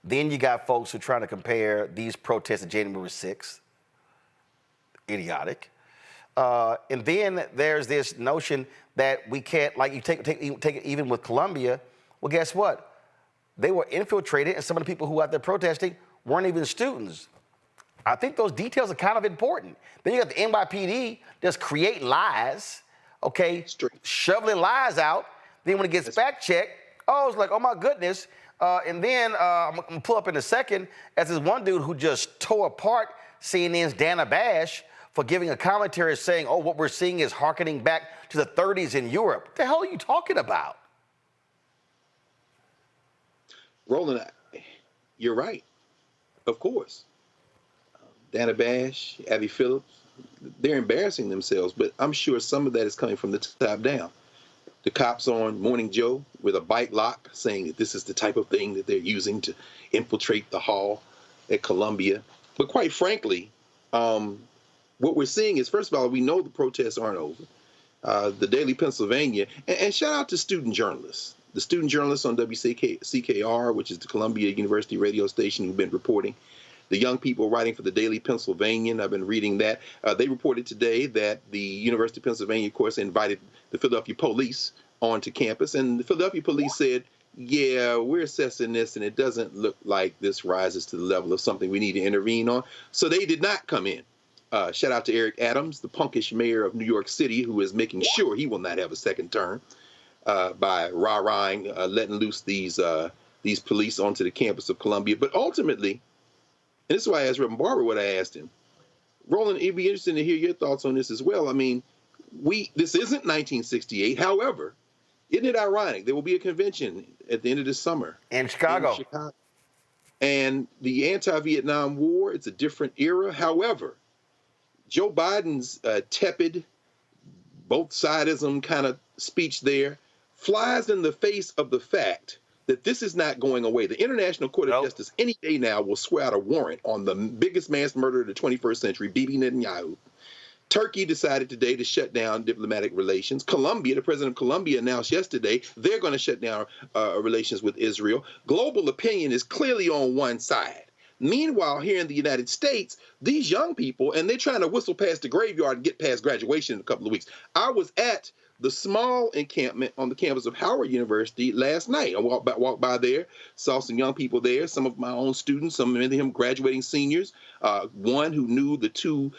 Then you got folks who are trying to compare these protests to January 6th. Idiotic. And then there's this notion that we can't, like you take it even with Columbia. Well, guess what? They were infiltrated and some of the people who out there protesting weren't even students. I think those details are kind of important. Then you got the NYPD just create lies, okay, shoveling lies out. Then when it gets fact-checked, oh, it's like, oh my goodness. And then I'm gonna pull up in a second as this one dude who just tore apart CNN's Dana Bash for giving a commentary saying, oh, what we're seeing is hearkening back to the 30s in Europe. What the hell are you talking about? Roland, you're right, of course. Dana Bash, Abby Phillips, they're embarrassing themselves, but I'm sure some of that is coming from the top down. The cops on Morning Joe with a bike lock saying that this is the type of thing that they're using to infiltrate the hall at Columbia. But quite frankly, what we're seeing is, first of all, we know the protests aren't over. The Daily Pennsylvania, and shout out to student journalists. The student journalists on WCKR, which is the Columbia University radio station, who've been reporting. The young people writing for the Daily Pennsylvanian, I've been reading that. They reported today that the University of Pennsylvania, of course, invited the Philadelphia police onto campus. And the Philadelphia police said, yeah, we're assessing this, and it doesn't look like this rises to the level of something we need to intervene on. So they did not come in. Shout out to Eric Adams, the punkish mayor of New York City, who is making sure he will not have a second term by rah-rahing, letting loose these police onto the campus of Columbia. But ultimately, and this is why I asked Reverend Barber what I asked him. Roland, it'd be interesting to hear your thoughts on this as well. I mean, this isn't 1968. However, isn't it ironic? There will be a convention at the end of this summer in Chicago. And the anti-Vietnam War, it's a different era. However, Joe Biden's tepid, both-sidism kind of speech there flies in the face of the fact that this is not going away. The International Court of Justice any day now will swear out a warrant on the biggest mass murderer of the 21st century, Bibi Netanyahu. Turkey decided today to shut down diplomatic relations. Colombia, the president of Colombia announced yesterday they're going to shut down relations with Israel. Global opinion is clearly on one side. Meanwhile, here in the United States, these young people, and they're trying to whistle past the graveyard and get past graduation in a couple of weeks. I was at the small encampment on the campus of Howard University last night. I walked by there, saw some young people there, some of my own students, some of them graduating seniors, one who knew the two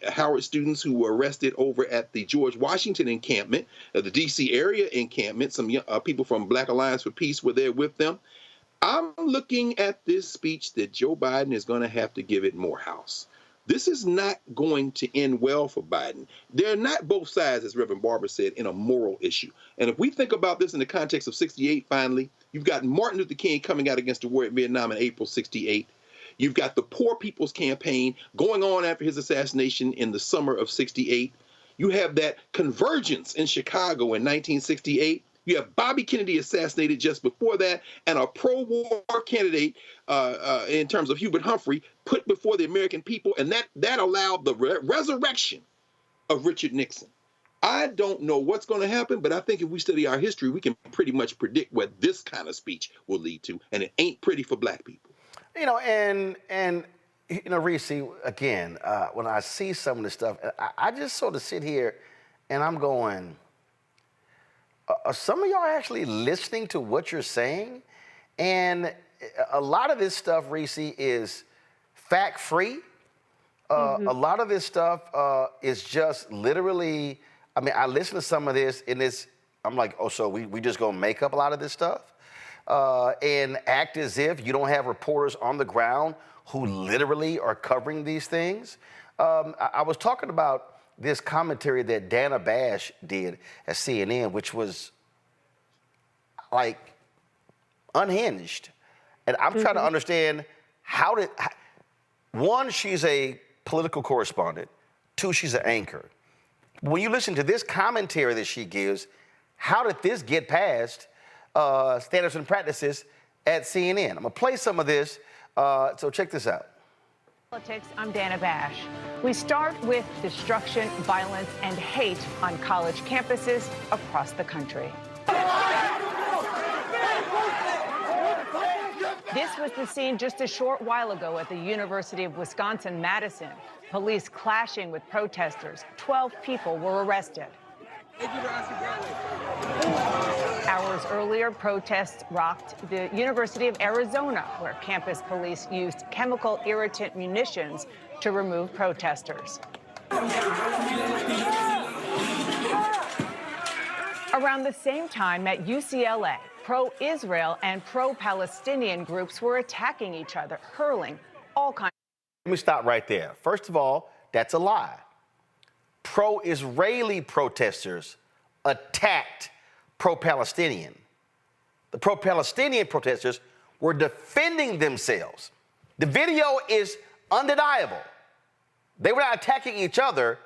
Howard students who were arrested over at the George Washington encampment, the D.C. area encampment. Some people from Black Alliance for Peace were there with them. I'm looking at this speech that Joe Biden is going to have to give at Morehouse. This is not going to end well for Biden. They're not both sides, as Reverend Barber said, in a moral issue. And if we think about this in the context of 68, finally, you've got Martin Luther King coming out against the war in Vietnam in April 68. You've got the Poor People's Campaign going on after his assassination in the summer of 68. You have that convergence in Chicago in 1968. You have Bobby Kennedy assassinated just before that, and a pro-war candidate in terms of Hubert Humphrey put before the American people, and that allowed the resurrection of Richard Nixon. I don't know what's going to happen, but I think if we study our history, we can pretty much predict what this kind of speech will lead to, and it ain't pretty for black people. You know, and you know, Reese, again, when I see some of this stuff, I just sort of sit here and I'm going, are some of y'all actually listening to what you're saying? And a lot of this stuff, Reese, is fact-free. A lot of this stuff is just literally, I mean, I listen to some of this and I'm like, oh, so we just gonna make up a lot of this stuff? And act as if you don't have reporters on the ground who literally are covering these things. I was talking about this commentary that Dana Bash did at CNN, which was like unhinged. And I'm trying to understand one, she's a political correspondent. Two, she's an anchor. When you listen to this commentary that she gives, how did this get past standards and practices at CNN? I'm gonna play some of this, so check this out. Politics, I'm Dana Bash. We start with destruction, violence, and hate on college campuses across the country. This was the scene just a short while ago at the University of Wisconsin-Madison. Police clashing with protesters. 12 people were arrested. Hours earlier, protests rocked the University of Arizona, where campus police used chemical irritant munitions to remove protesters. Around the same time at UCLA, pro-Israel and pro-Palestinian groups were attacking each other, hurling all kinds. Let me stop right there. First of all, that's a lie. Pro-Israeli protesters attacked pro-Palestinian. The pro-Palestinian protesters were defending themselves. The video is undeniable. They were not attacking each other.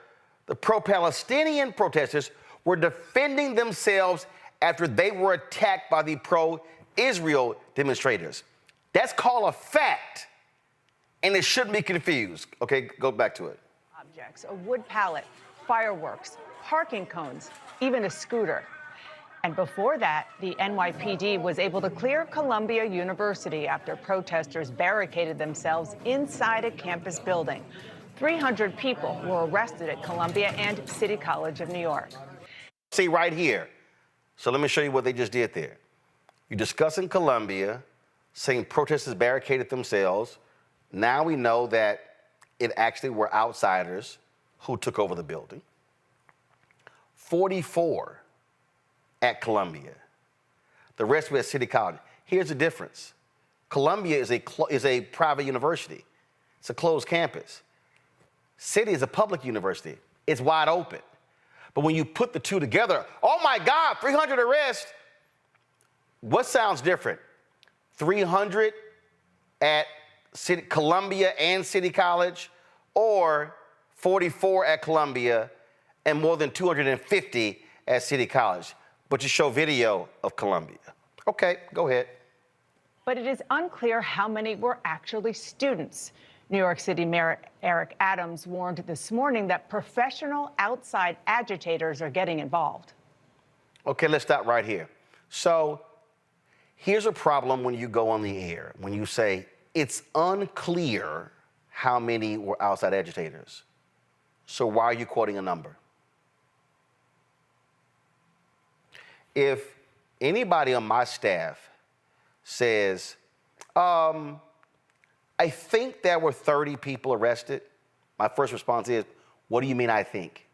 The pro-Palestinian protesters were defending themselves after they were attacked by the pro-Israel demonstrators. That's called a fact, and it shouldn't be confused. Okay, go back to it. Objects, a wood pallet, fireworks, parking cones, even a scooter. And before that, the NYPD was able to clear Columbia University after protesters barricaded themselves inside a campus building. 300 people were arrested at Columbia and City College of New York. See right here, So let me show you what they just did there. You're discussing Columbia, saying protesters barricaded themselves. Now we know that it actually were outsiders who took over the building. 44 at Columbia. The rest were at City College. Here's the difference. Columbia is a private university. It's a closed campus. City is a public university. It's wide open. But when you put the two together, oh my God, 300 arrests. What sounds different? 300 at Columbia and City College, or 44 at Columbia and more than 250 at City College? But you show video of Columbia. Okay, go ahead. But it is unclear how many were actually students. New York City Mayor Eric Adams warned this morning that professional outside agitators are getting involved. Okay, let's stop right here. So here's a problem when you go on the air, when you say it's unclear how many were outside agitators. So why are you quoting a number? If anybody on my staff says, I think there were 30 people arrested, my first response is, what do you mean I think?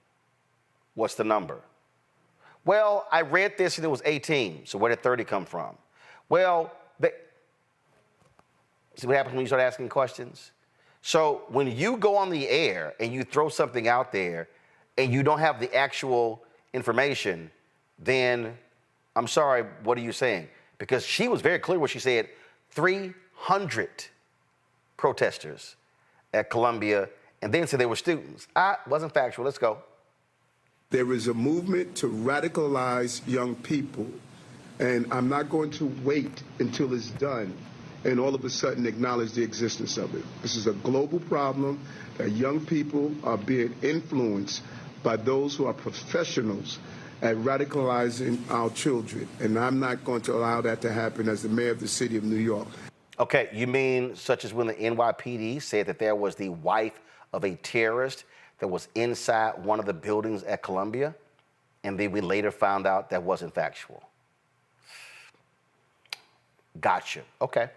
What's the number? Well, I read this and it was 18, so where did 30 come from? Well, see what happens when you start asking questions? So when you go on the air and you throw something out there and you don't have the actual information, then I'm sorry, what are you saying? Because she was very clear when she said 300 protesters at Columbia, and then said they were students. Wasn't factual. Let's go. There is a movement to radicalize young people, and I'm not going to wait until it's done and all of a sudden acknowledge the existence of it. This is a global problem that young people are being influenced by those who are professionals at radicalizing our children, and I'm not going to allow that to happen as the mayor of the city of New York. Okay, you mean such as when the NYPD said that there was the wife of a terrorist that was inside one of the buildings at Columbia, and then we later found out that wasn't factual? Gotcha. Okay.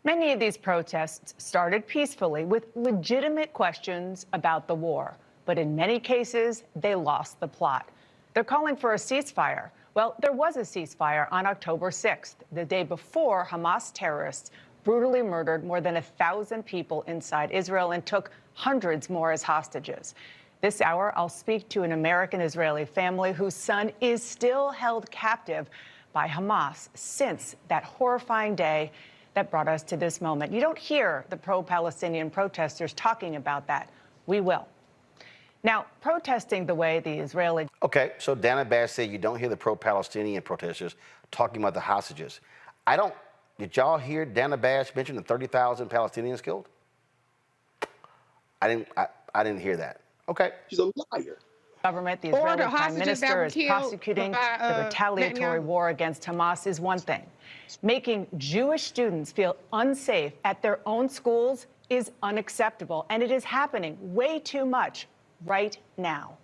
Many of these protests started peacefully with legitimate questions about the war, but in many cases, they lost the plot. They're calling for a ceasefire. Well, there was a ceasefire on October 6th, the day before Hamas terrorists brutally murdered more than 1,000 people inside Israel and took hundreds more as hostages. This hour, I'll speak to an American-Israeli family whose son is still held captive by Hamas since that horrifying day that brought us to this moment. You don't hear the pro-Palestinian protesters talking about that. We will. Now, protesting the way the Israeli... Okay, so Dana Bash said you don't hear the pro-Palestinian protesters talking about the hostages. Did y'all hear Dana Bash mention the 30,000 Palestinians killed? I didn't hear that. Okay. She's a liar. Government, the Israeli Prime Minister is prosecuting the retaliatory war against Hamas is one thing. Making Jewish students feel unsafe at their own schools is unacceptable, and it is happening way too much right now.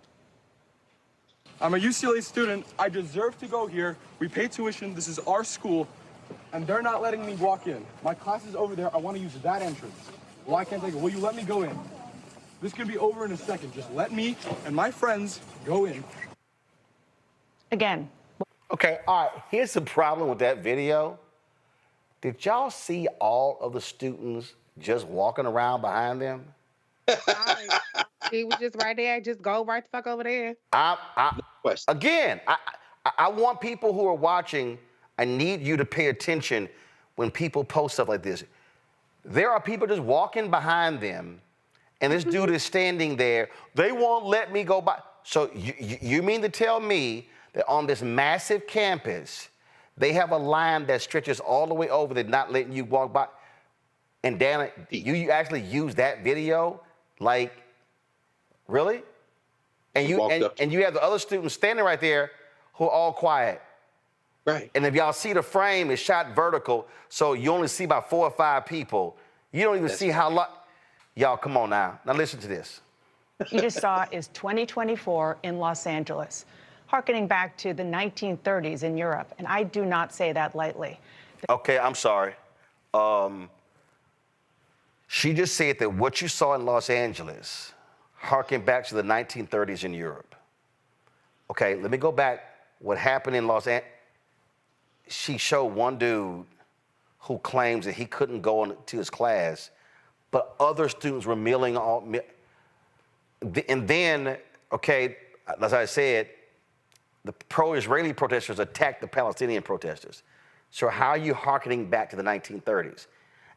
I'm a UCLA student. I deserve to go here. We pay tuition. This is our school, and they're not letting me walk in. My class is over there. I want to use that entrance. Why can't they go? Will you let me go in? This could be over in a second. Just let me and my friends go in. Again. Okay, all right. Here's the problem with that video. Did y'all see all of the students just walking around behind them? He was just right there. Just go right the fuck over there. Again, I want people who are watching, I need you to pay attention when people post stuff like this. There are people just walking behind them, and this dude is standing there. They won't let me go by. So you mean to tell me that on this massive campus, they have a line that stretches all the way over, they're not letting you walk by? And Dana, you actually use that video? Like, really? And you have the other students standing right there who are all quiet. Right. And if y'all see the frame, it's shot vertical, so you only see about 4 or 5 people. You don't even see how long. Y'all, come on now. Now listen to this. You just saw is 2024 in Los Angeles. harkening back to the 1930s in Europe, and I do not say that lightly. Okay, I'm sorry. She just said that what you saw in Los Angeles harkened back to the 1930s in Europe. Okay, let me go back. What happened in Los Angeles? She showed one dude who claims that he couldn't go to his class, but other students were milling on. And then, okay, as I said, the pro-Israeli protesters attacked the Palestinian protesters. So how are you hearkening back to the 1930s?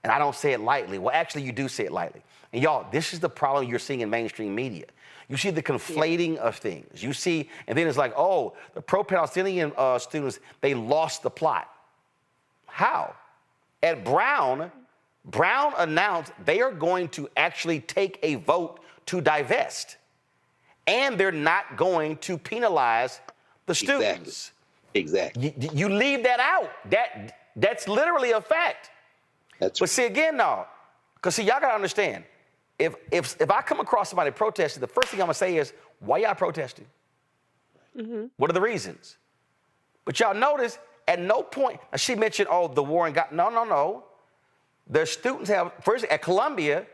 And I don't say it lightly. Well, actually, you do say it lightly. And y'all, this is the problem you're seeing in mainstream media. You see the conflating of things. You see, and then it's like, oh, the pro-Palestinian students, they lost the plot. How? At Brown announced they are going to actually take a vote to divest. And they're not going to penalize the students. Exactly. You leave that out. That's literally a fact. But see, again, no, because see, y'all got to understand, if I come across somebody protesting, the first thing I'm going to say is, why y'all protesting? Mm-hmm. What are the reasons? But y'all notice, at no point, she mentioned, oh, the war and God. No. The students have, first, at Columbia,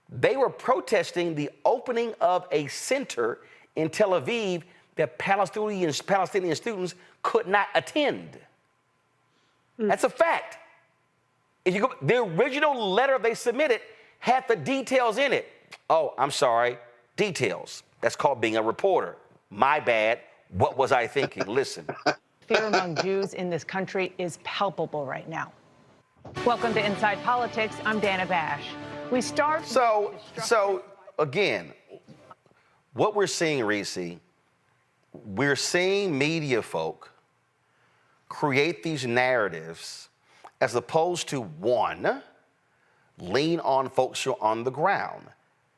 they were protesting the opening of a center in Tel Aviv that Palestinian students could not attend. That's a fact. If you go, the original letter they submitted had the details in it. Oh, I'm sorry, details. That's called being a reporter. My bad. What was I thinking? Listen. Fear among Jews in this country is palpable right now. Welcome to Inside Politics. I'm Dana Bash. We start. So again, what we're seeing, Reese, we're seeing media folk create these narratives as opposed to, one, lean on folks who are on the ground.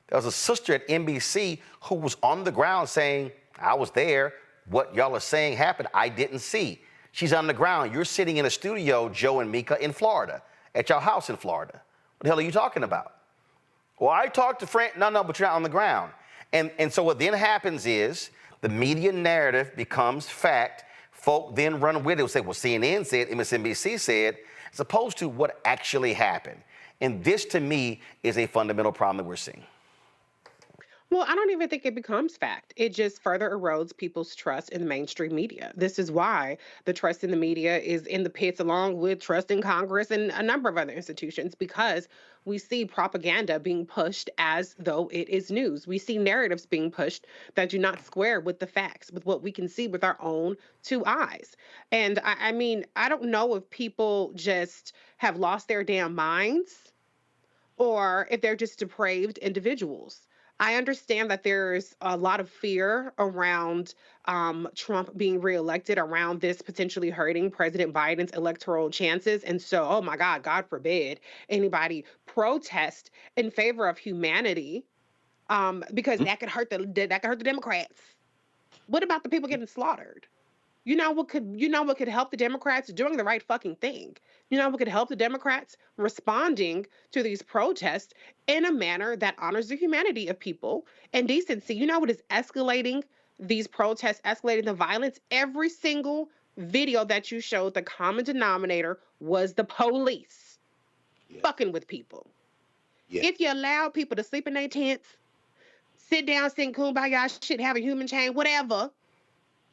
There was a sister at NBC who was on the ground saying, I was there. What y'all are saying happened, I didn't see. She's on the ground. You're sitting in a studio, Joe and Mika, in Florida, at your house in Florida. What the hell are you talking about? Well, I talked to Frank. No, but you're not on the ground. And so what then happens is the media narrative becomes fact. Folk then run with it and say, well, CNN said, MSNBC said, as opposed to what actually happened. And this, to me, is a fundamental problem that we're seeing. Well, I don't even think it becomes fact. It just further erodes people's trust in the mainstream media. This is why the trust in the media is in the pits, along with trust in Congress and a number of other institutions, because we see propaganda being pushed as though it is news. We see narratives being pushed that do not square with the facts, with what we can see with our own two eyes. And I mean, I don't know if people just have lost their damn minds or if they're just depraved individuals. I understand that there's a lot of fear around Trump being reelected, around this potentially hurting President Biden's electoral chances. And so, oh my God forbid anybody protest in favor of humanity, because that could hurt the Democrats. What about the people getting slaughtered? You know what could help the Democrats? Doing the right fucking thing. You know what could help the Democrats? Responding to these protests in a manner that honors the humanity of people and decency. You know what is escalating these protests, escalating the violence? Every single video that you showed, the common denominator was the police fucking with people. If you allow people to sleep in their tents, sit down, sing kumbaya shit, have a human chain, whatever,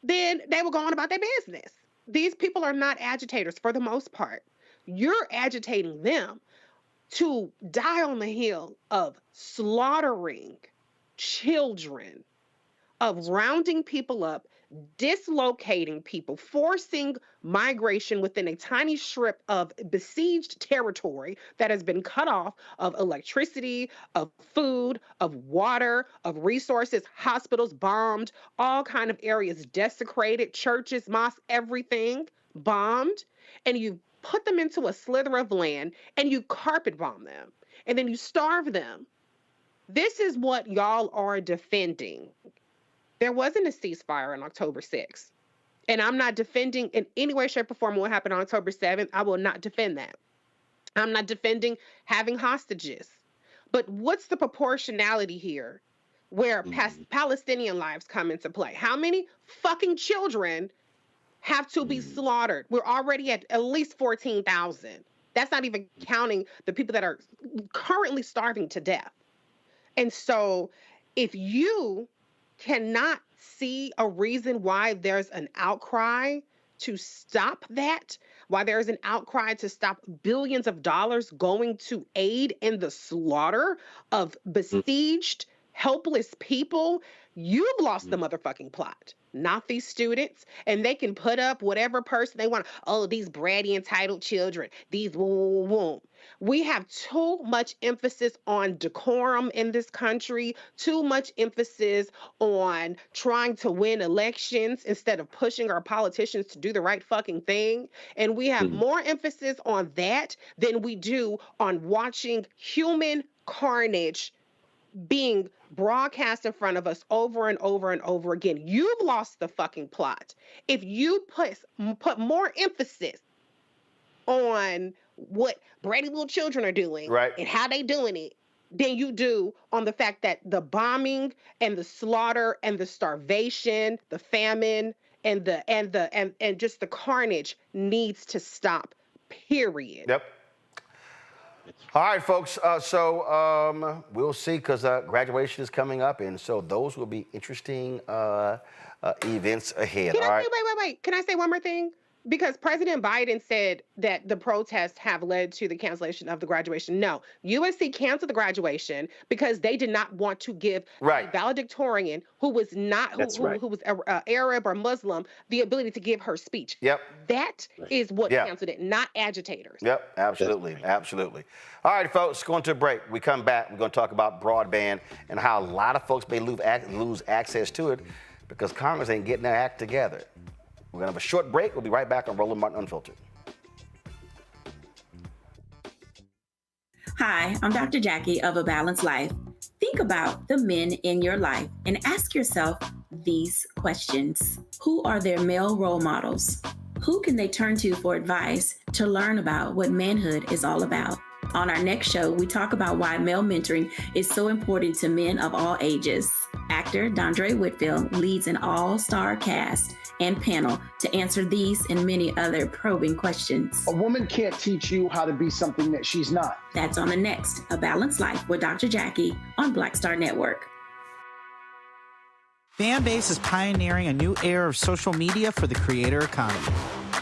then they were going about their business. These people are not agitators for the most part. You're agitating them to die on the hill of slaughtering children, of rounding people up, dislocating people, forcing migration within a tiny strip of besieged territory that has been cut off of electricity, of food, of water, of resources, hospitals bombed, all kind of areas desecrated, churches, mosques, everything bombed, and you put them into a slither of land and you carpet bomb them and then you starve them. This is what y'all are defending. There wasn't a ceasefire on October 6th. And I'm not defending in any way, shape, or form what happened on October 7th. I will not defend that. I'm not defending having hostages. But what's the proportionality here where Palestinian lives come into play. How many fucking children have to be slaughtered? We're already at least 14,000. That's not even counting the people that are currently starving to death. And so if you cannot see a reason why there's an outcry to stop that, why there's an outcry to stop billions of dollars going to aid in the slaughter of besieged, helpless people, you've lost the motherfucking plot, not these students. And they can put up whatever person they want. Oh, these bratty entitled children, these woo. We have too much emphasis on decorum in this country, too much emphasis on trying to win elections instead of pushing our politicians to do the right fucking thing. And we have more emphasis on that than we do on watching human carnage being broadcast in front of us over and over and over again. You've lost the fucking plot. If you put more emphasis on what bratty little children are doing and how they doing it than you do on the fact that the bombing and the slaughter and the starvation, the famine and just the carnage needs to stop. Period. Yep. All right, folks. We'll see, because graduation is coming up, and so those will be interesting events ahead. Wait. Can I say one more thing? Because President Biden said that the protests have led to the cancellation of the graduation. No, USC canceled the graduation because they did not want to give a valedictorian who was not who was Arab or Muslim the ability to give her speech. Yep. That is what canceled it, not agitators. Yep, absolutely, absolutely. All right, folks, going to a break. We come back, we're going to talk about broadband and how a lot of folks may lose access to it because Congress ain't getting their act together. We're going to have a short break. We'll be right back on Roland Martin Unfiltered. Hi, I'm Dr. Jackie of A Balanced Life. Think about the men in your life and ask yourself these questions. Who are their male role models? Who can they turn to for advice to learn about what manhood is all about? On our next show, we talk about why male mentoring is so important to men of all ages. Actor Dondre Whitfield leads an all-star cast and panel to answer these and many other probing questions. A woman can't teach you how to be something that she's not. That's on the next A Balanced Life with Dr. Jackie on Black Star Network. Fanbase is pioneering a new era of social media for the creator economy.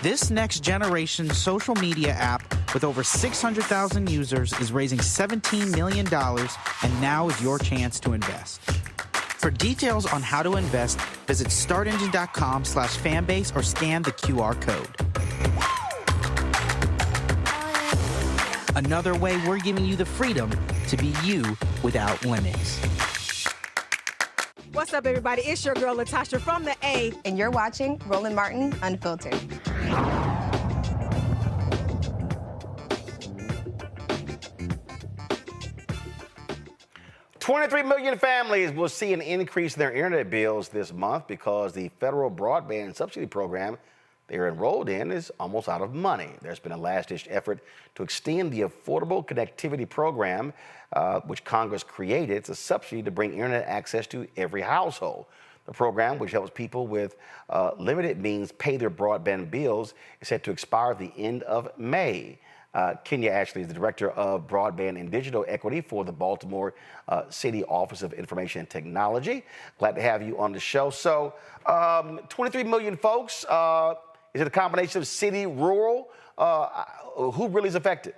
This next generation social media app with over 600,000 users is raising $17 million, and now is your chance to invest. For details on how to invest, visit startengine.com/fanbase or scan the QR code. Another way we're giving you the freedom to be you without limits. What's up, everybody? It's your girl, Latasha from the A. And you're watching Roland Martin Unfiltered. $23 million families will see an increase in their internet bills this month because the federal broadband subsidy program they're enrolled in is almost out of money. There's been a last-ditch effort to extend the Affordable Connectivity Program, which Congress created. It's a subsidy to bring internet access to every household. The program, which helps people with limited means pay their broadband bills, is set to expire at the end of May. Kenya Ashley is the Director of Broadband and Digital Equity for the Baltimore City Office of Information and Technology. Glad to have you on the show. So 23 million folks, is it a combination of city, rural? Who really is affected?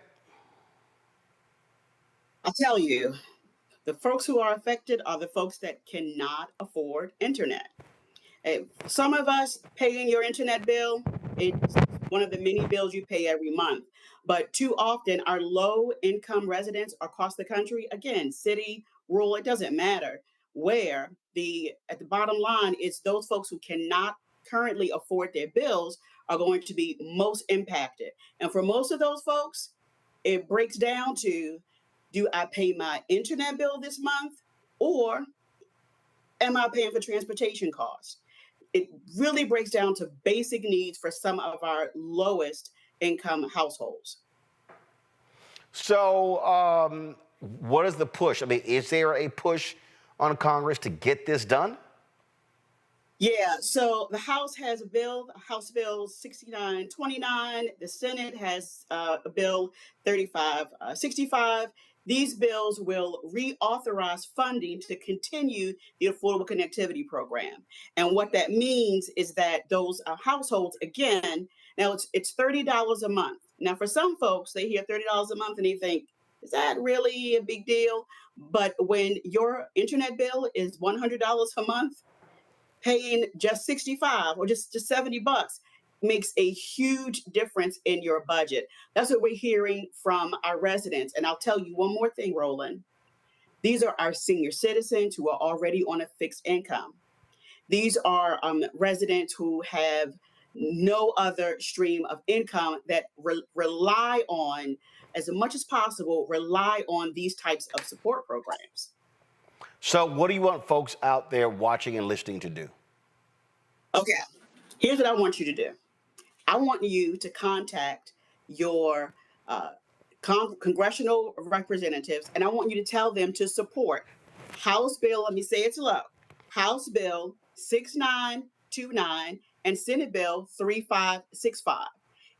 I'll tell you, the folks who are affected are the folks that cannot afford internet. Some of us paying your internet bill, it's one of the many bills you pay every month. But too often our low income residents across the country, again, city, rural, it doesn't matter where, at the bottom line, it's those folks who cannot currently afford their bills are going to be most impacted. And for most of those folks, it breaks down to, do I pay my internet bill this month, or am I paying for transportation costs? It really breaks down to basic needs for some of our lowest income households. So what is the push? I mean, is there a push on Congress to get this done? Yeah, so the House has a bill, House Bill 6929. The Senate has a bill 3565. These bills will reauthorize funding to continue the Affordable Connectivity Program. And what that means is that those households, again, now it's $30 a month. Now, for some folks, they hear $30 a month and they think, is that really a big deal? But when your internet bill is $100 a month, paying just 65 or just $70 makes a huge difference in your budget. That's what we're hearing from our residents. And I'll tell you one more thing, Roland. These are our senior citizens who are already on a fixed income. These are residents who have no other stream of income that rely on, as much as possible, rely on these types of support programs. So what do you want folks out there watching and listening to do? Okay, here's what I want you to do. I want you to contact your congressional representatives, and I want you to tell them to support House Bill, let me say it slow, House Bill 6929 and Senate Bill 3565.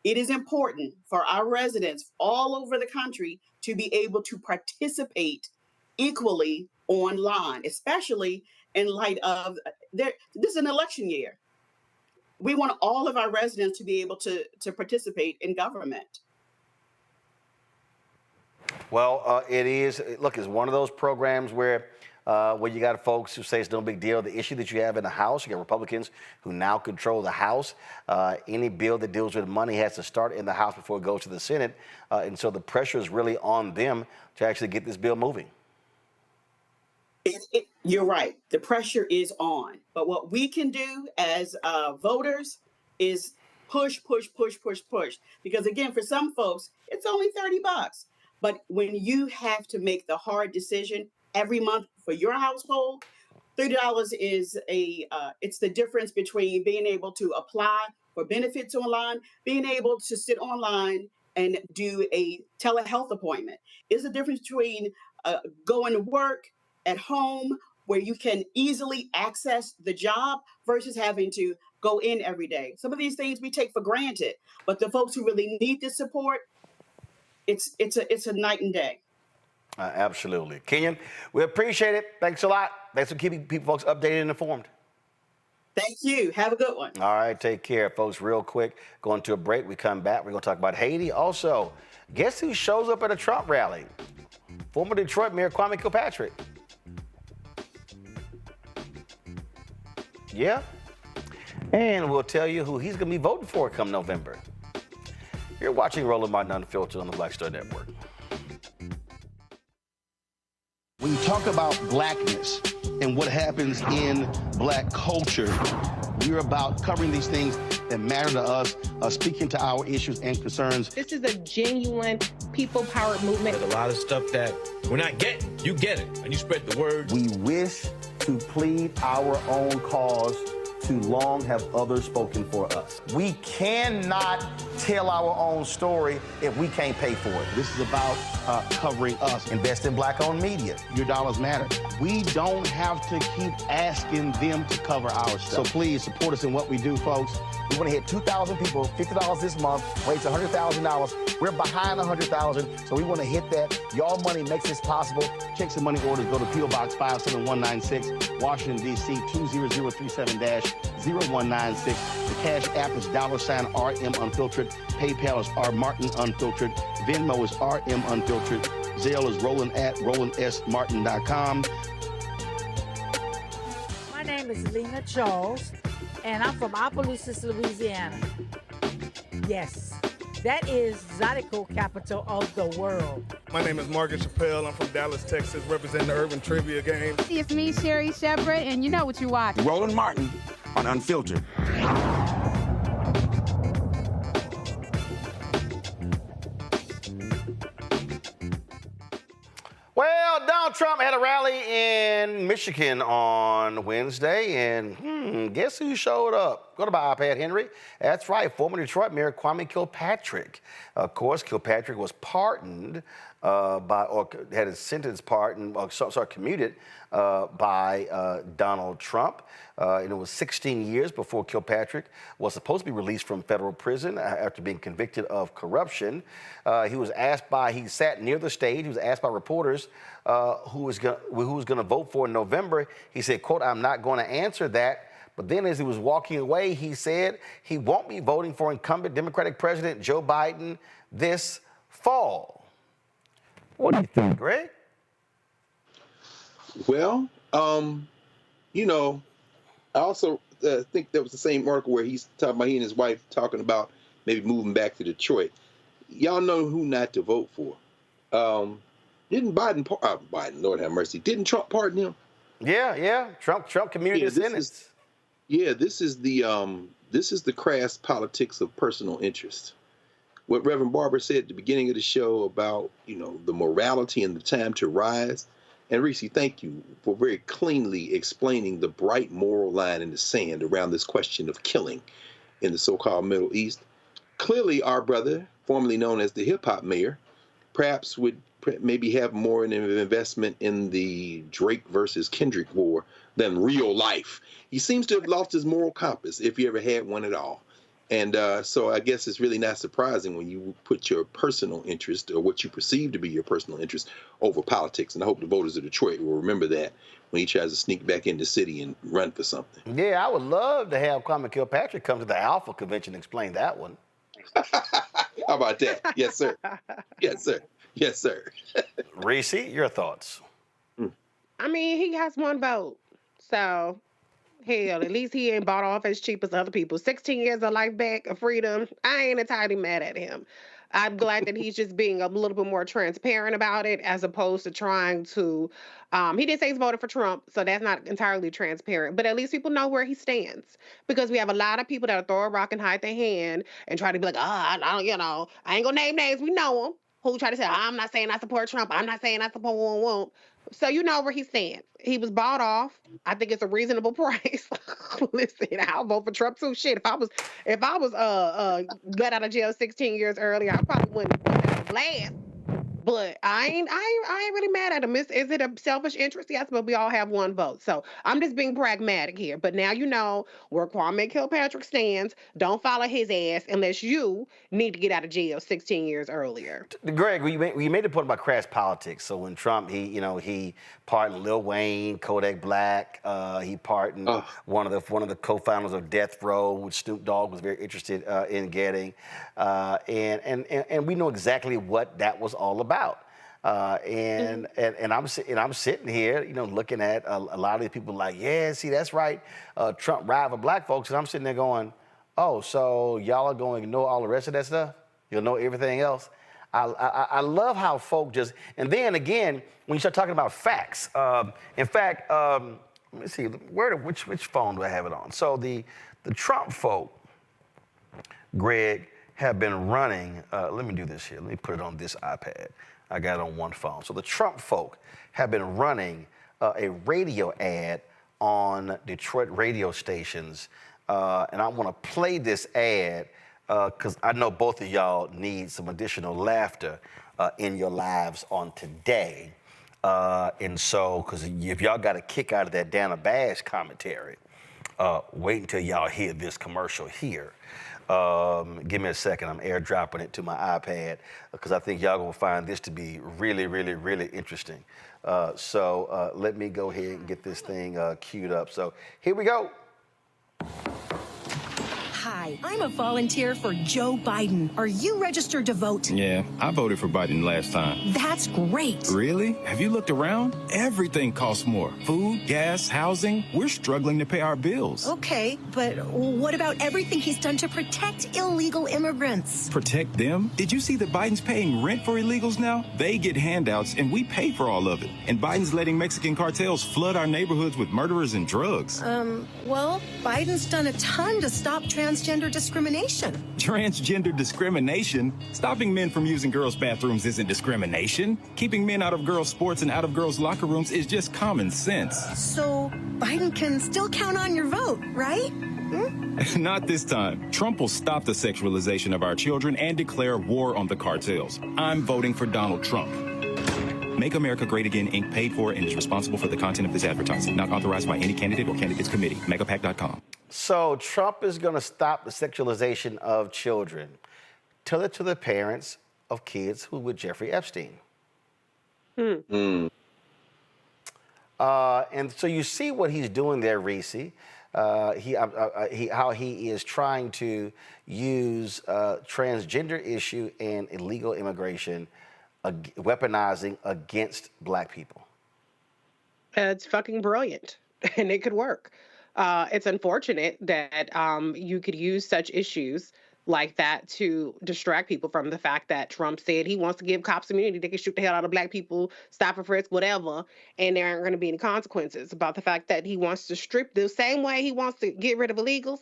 It is important for our residents all over the country to be able to participate equally online, especially in light of this is an election year. We want all of our residents to be able to participate in government. Well, it is. Look, it's one of those programs where you got folks who say it's no big deal. The issue that you have in the House, you got Republicans who now control the House. Any bill that deals with money has to start in the House before it goes to the Senate. And so the pressure is really on them to actually get this bill moving. You're right. The pressure is on. But what we can do as voters is push. Because again, for some folks, it's only $30. But when you have to make the hard decision every month for your household, $30 is it's the difference between being able to apply for benefits online, being able to sit online and do a telehealth appointment. It's the difference between going to work at home where you can easily access the job versus having to go in every day. Some of these things we take for granted, but the folks who really need this support, it's a night and day. Absolutely. Kenyon, we appreciate it. Thanks a lot. Thanks for keeping folks updated and informed. Thank you. Have a good one. All right, take care, folks. Real quick, going to a break. We come back. We're going to talk about Haiti. Also, guess who shows up at a Trump rally? Former Detroit Mayor Kwame Kilpatrick. Yeah. And we'll tell you who he's going to be voting for come November. You're watching Roland Martin Unfiltered on the Black Star Network. When you talk about blackness and what happens in black culture, we're about covering these things that matter to us, speaking to our issues and concerns. This is a genuine people-powered movement. There's a lot of stuff that we're not getting. You get it, and you spread the word. We wish to plead our own cause. Too long have others spoken for us. We cannot tell our own story if we can't pay for it. This is about covering us. Invest in black-owned media. Your dollars matter. We don't have to keep asking them to cover our stuff. So please support us in what we do, folks. We want to hit 2,000 people, $50 this month, raise $100,000. We're behind 100,000, so we want to hit that. Y'all money makes this possible. Checks and money orders go to P.O. Box 57196, Washington, D.C. 20037-0196. The Cash App is $RM Unfiltered. PayPal is R Martin Unfiltered. Venmo is RM Unfiltered. Zelle is Roland at RolandSMartin.com. My name is Lena Charles, and I'm from Opelousas, Louisiana. Yes, that is Zydeco capital of the world. My name is Margaret Chappelle. I'm from Dallas, Texas, representing the Urban Trivia Game. It's me, Sherry Shepherd, and you know what you watch. Roland Martin on Unfiltered. Well, Donald Trump had a rally in Michigan on Wednesday, and Guess who showed up? Go to my iPad, Henry. That's right, former Detroit Mayor Kwame Kilpatrick. Of course, Kilpatrick was pardoned or had his sentence pardoned, commuted by Donald Trump. And it was 16 years before Kilpatrick was supposed to be released from federal prison after being convicted of corruption. He sat near the stage. He was asked by reporters who was going to vote for in November. He said, quote, "I'm not going to answer that." But then as he was walking away, he said he won't be voting for incumbent Democratic President Joe Biden this fall. What do you think, Greg? Well, you know, I also think that was the same article where he's talking about he and his wife talking about maybe moving back to Detroit. Y'all know who not to vote for. Didn't Biden, Lord have mercy, didn't Trump pardon him? Yeah. Trump commuted his sentence. This is the crass politics of personal interest. What Reverend Barber said at the beginning of the show about, you know, the morality and the time to rise. And Reese, thank you for very cleanly explaining the bright moral line in the sand around this question of killing in the so-called Middle East. Clearly, our brother, formerly known as the hip-hop mayor, perhaps would maybe have more of an investment in the Drake versus Kendrick war than real life. He seems to have lost his moral compass, if he ever had one at all. And so I guess it's really not surprising when you put your personal interest or what you perceive to be your personal interest over politics. And I hope the voters of Detroit will remember that when he tries to sneak back in the city and run for something. Yeah, I would love to have Kwame Kilpatrick come to the Alpha Convention and explain that one. How about that? Yes, sir. Yes, sir. Yes, sir. Reese, your thoughts? I mean, he has one vote. So, hell, at least he ain't bought off as cheap as other people. 16 years of life back, of freedom. I ain't entirely mad at him. I'm glad that he's just being a little bit more transparent about it as opposed to trying to, he did say he's voted for Trump, so that's not entirely transparent, but at least people know where he stands because we have a lot of people that throw a rock and hide their hand and try to be like, I ain't gonna name names, we know them, who try to say, I'm not saying I support Trump, I'm not saying I support won't. So you know where he stands. He was bought off. I think it's a reasonable price. Listen, I'll vote for Trump too. Shit, if I was let out of jail 16 years earlier, I probably wouldn't have a blast. But I ain't really mad at him. Is it a selfish interest? Yes, but we all have one vote. So I'm just being pragmatic here. But now you know where Kwame Kilpatrick stands. Don't follow his ass unless you need to get out of jail 16 years earlier. Greg, we made the point about crass politics. So when Trump, he pardoned Lil Wayne, Kodak Black. He pardoned one of the co-founders of Death Row, which Snoop Dogg was very interested in getting. And we know exactly what that was all about. And I'm sitting here, looking at a lot of these people like, yeah, see, that's right. Trump ride for black folks. And I'm sitting there going, oh, so y'all are going to ignore all the rest of that stuff? You'll know everything else? I love how folk just, and then again, when you start talking about facts, in fact, let me see, which phone do I have it on? So the Trump folk, Greg, have been running, let me do this here. Let me put it on this iPad. I got it on one phone. So the Trump folk have been running a radio ad on Detroit radio stations. And I want to play this ad because I know both of y'all need some additional laughter in your lives on today. And so, because if y'all got a kick out of that Dana Bash commentary, wait until y'all hear this commercial here. Give me a second. I'm airdropping it to my iPad because I think y'all gonna find this to be really, really, really interesting. So let me go ahead and get this thing queued up. So here we go. Hi, I'm a volunteer for Joe Biden. Are you registered to vote? Yeah, I voted for Biden last time. That's great. Really? Have you looked around? Everything costs more. Food, gas, housing. We're struggling to pay our bills. Okay, but what about everything he's done to protect illegal immigrants? Protect them? Did you see that Biden's paying rent for illegals now? They get handouts and we pay for all of it. And Biden's letting Mexican cartels flood our neighborhoods with murderers and drugs. Well, Biden's done a ton to stop transitional transgender discrimination. Transgender discrimination? Stopping men from using girls' bathrooms isn't discrimination. Keeping men out of girls' sports and out of girls' locker rooms is just common sense. So Biden can still count on your vote, right? Not this time. Trump will stop the sexualization of our children and declare war on the cartels. I'm voting for Donald Trump. Make America Great Again, Inc. paid for and is responsible for the content of this advertising. Not authorized by any candidate or candidates committee. Megapack.com. So Trump is going to stop the sexualization of children. Tell it to the parents of kids who were Jeffrey Epstein. And so you see what he's doing there, Reese. How he is trying to use transgender issue and illegal immigration, weaponizing against black people. It's fucking brilliant, and it could work. It's unfortunate that you could use such issues like that to distract people from the fact that Trump said he wants to give cops immunity. They can shoot the hell out of black people, stop and frisk, whatever, and there aren't going to be any consequences. About the fact that he wants to strip the same way he wants to get rid of illegals,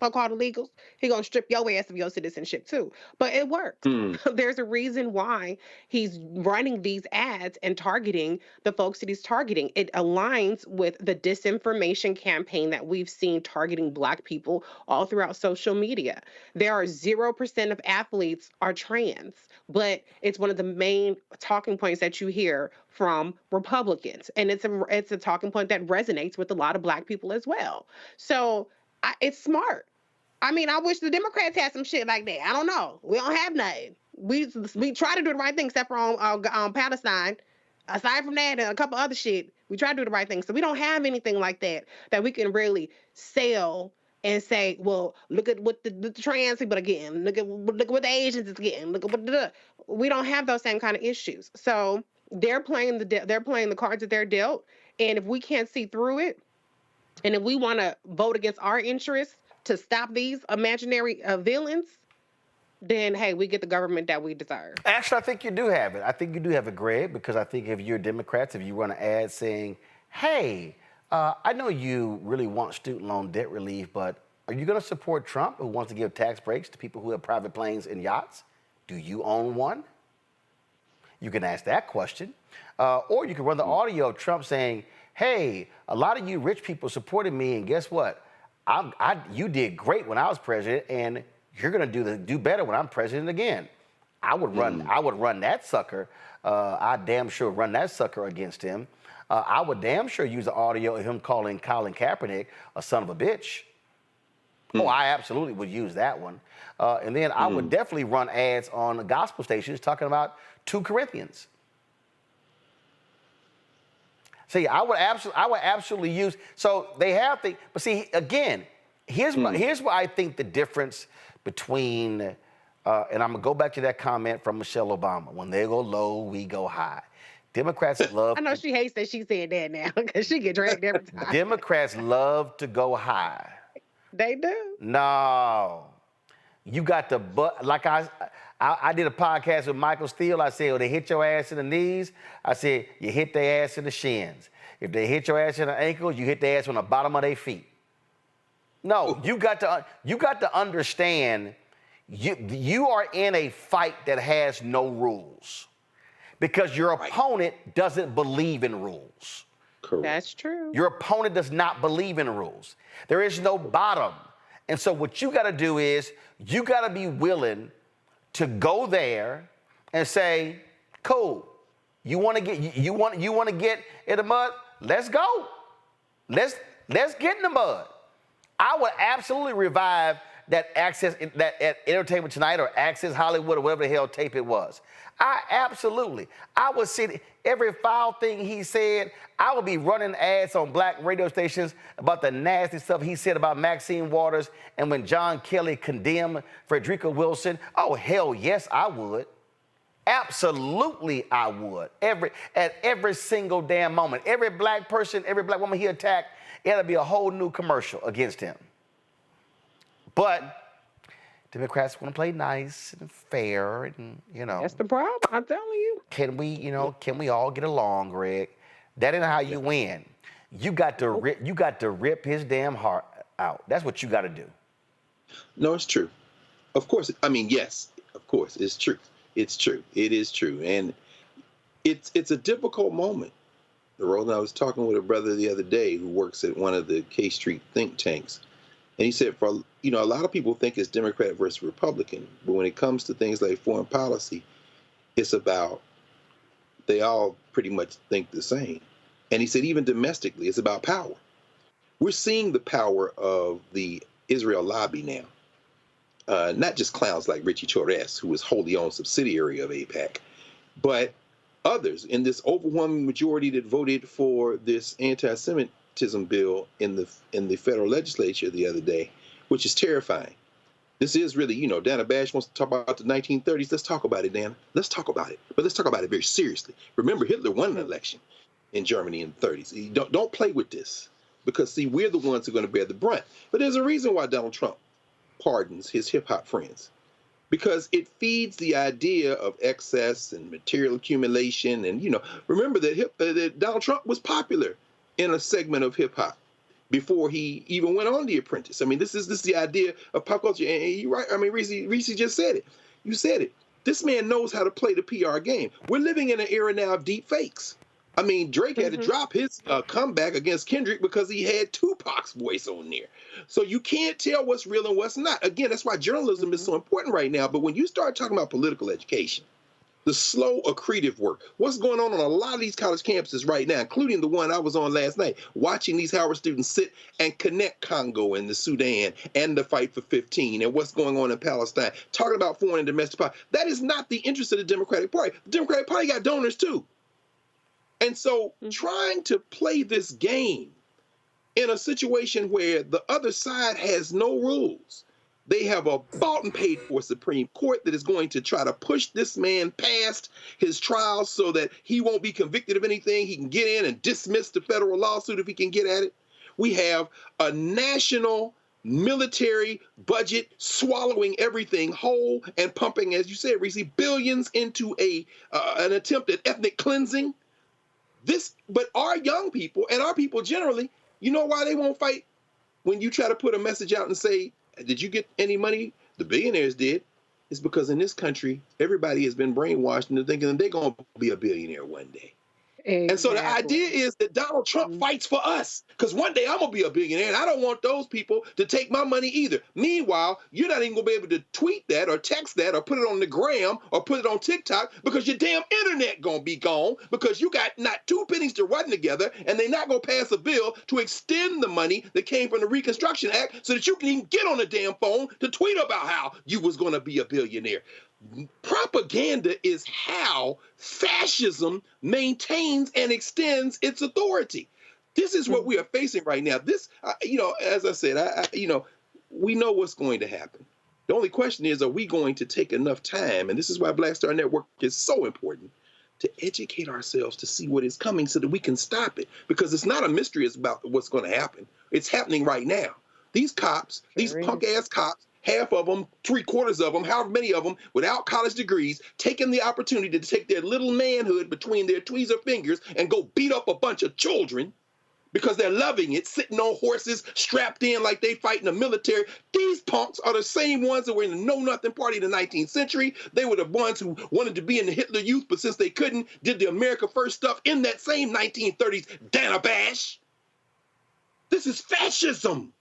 so-called illegals, he's going to strip your ass of your citizenship too. But it works. There's a reason why he's running these ads and targeting the folks that he's targeting. It aligns with the disinformation campaign that we've seen targeting black people all throughout social media. There are 0% of athletes are trans, but it's one of the main talking points that you hear from Republicans. And it's a talking point that resonates with a lot of black people as well. So it's smart. I mean, I wish the Democrats had some shit like that. I don't know. We don't have nothing. We try to do the right thing, except for on Palestine. Aside from that and a couple other shit, we try to do the right thing. So we don't have anything like that we can really sell and say, well, look at what the trans people are getting. Look at what the Asians is getting. Look at what we don't have those same kind of issues. So they're playing the cards that they're dealt. And if we can't see through it, and if we want to vote against our interests to stop these imaginary villains, then, hey, we get the government that we deserve. Actually, I think you do have it. I think you do have it, Greg, because I think if you're Democrats, if you run an ad saying, hey, I know you really want student loan debt relief, but are you going to support Trump, who wants to give tax breaks to people who have private planes and yachts? Do you own one? You can ask that question. Or you can run the audio of Trump saying, hey, a lot of you rich people supported me, and guess what? You did great when I was president, and you're going to do better when I'm president again. I would run that sucker. I damn sure run that sucker against him. I would damn sure use the audio of him calling Colin Kaepernick a son of a bitch. Oh, I absolutely would use that one. And then I would definitely run ads on the gospel stations talking about 2 Corinthians. See, I would absolutely use. So they have the. But see, again, here's what I think the difference between. And I'm gonna go back to that comment from Michelle Obama. When they go low, we go high. Democrats love. I know she hates that she said that now because she get dragged every time. Democrats love to go high. They do. No, you got the like I did a podcast with Michael Steele. I said, well, they hit your ass in the knees. I said, you hit their ass in the shins. If they hit your ass in the ankles, you hit their ass on the bottom of their feet. No, you got to understand, you are in a fight that has no rules because your opponent doesn't believe in rules. Correct. That's true. Your opponent does not believe in rules. There is no bottom. And so what you got to do is you got to be willing to go there and say, cool, you want to get in the mud? Let's go. Let's get in the mud. I would absolutely revive that Access, that at Entertainment Tonight or Access Hollywood or whatever the hell tape it was. I would see every foul thing he said. I would be running ads on black radio stations about the nasty stuff he said about Maxine Waters and when John Kelly condemned Frederica Wilson. Oh, hell yes, I would. Absolutely, I would. At every single damn moment. Every black person, every black woman he attacked, it'll be a whole new commercial against him. But Democrats want to play nice and fair, and that's the problem. I'm telling you. Can we all get along, Greg? That ain't how you win. You got to rip his damn heart out. That's what you got to do. No, it's true. Of course. I mean, yes, of course, it's true. It's true. It is true. And it's a difficult moment. Roland, I was talking with a brother the other day who works at one of the K Street think tanks. And he said, a lot of people think it's Democrat versus Republican. But when it comes to things like foreign policy, it's about, they all pretty much think the same. And he said, even domestically, it's about power. We're seeing the power of the Israel lobby now. Not just clowns like Richie Torres, who is wholly owned subsidiary of AIPAC, but others in this overwhelming majority that voted for this anti-Semitism bill in the federal legislature the other day, which is terrifying. This is really, Dana Bash wants to talk about the 1930s. Let's talk about it, Dana. Let's talk about it. But let's talk about it very seriously. Remember, Hitler won an election in Germany in the 30s. Don't play with this, because, see, we're the ones who are going to bear the brunt. But there's a reason why Donald Trump pardons his hip-hop friends, because it feeds the idea of excess and material accumulation. And, remember that Donald Trump was popular in a segment of hip-hop before he even went on The Apprentice. I mean, this is the idea of pop culture. And you're right. I mean, Reese just said it. You said it. This man knows how to play the PR game. We're living in an era now of deep fakes. I mean, Drake had to drop his comeback against Kendrick because he had Tupac's voice on there. So you can't tell what's real and what's not. Again, that's why journalism is so important right now. But when you start talking about political education, the slow accretive work, what's going on a lot of these college campuses right now, including the one I was on last night, watching these Howard students sit and connect Congo and the Sudan and the fight for 15 and what's going on in Palestine, talking about foreign and domestic policy. That is not the interest of the Democratic Party. The Democratic Party got donors too. And so trying to play this game in a situation where the other side has no rules, they have a bought and paid for Supreme Court that is going to try to push this man past his trial so that he won't be convicted of anything. He can get in and dismiss the federal lawsuit if he can get at it. We have a national military budget swallowing everything whole and pumping, as you said, Reese, billions into an attempt at ethnic cleansing. But our young people and our people generally, you know why they won't fight? When you try to put a message out and say, did you get any money? The billionaires did. It's because in this country, everybody has been brainwashed into thinking that they're going to be a billionaire one day. Exactly. And so the idea is that Donald Trump fights for us, because one day I'm going to be a billionaire, and I don't want those people to take my money either. Meanwhile, you're not even going to be able to tweet that or text that or put it on the gram or put it on TikTok, because your damn internet going to be gone, because you got not two pennies to run together, and they're not going to pass a bill to extend the money that came from the Reconstruction Act so that you can even get on the damn phone to tweet about how you was going to be a billionaire. Propaganda is how fascism maintains and extends its authority. This is what we are facing right now. This, as I said, we know what's going to happen. The only question is, are we going to take enough time? And this is why Black Star Network is so important, to educate ourselves to see what is coming so that we can stop it. Because it's not a mystery about what's going to happen. It's happening right now. These cops, these punk-ass cops, half of them, 3/4 of them, however many of them, without college degrees, taking the opportunity to take their little manhood between their tweezer fingers and go beat up a bunch of children because they're loving it, sitting on horses, strapped in like they fight in the military. These punks are the same ones that were in the Know-Nothing Party in the 19th century. They were the ones who wanted to be in the Hitler Youth, but since they couldn't, did the America First stuff in that same 1930s Dana Bash. This is fascism.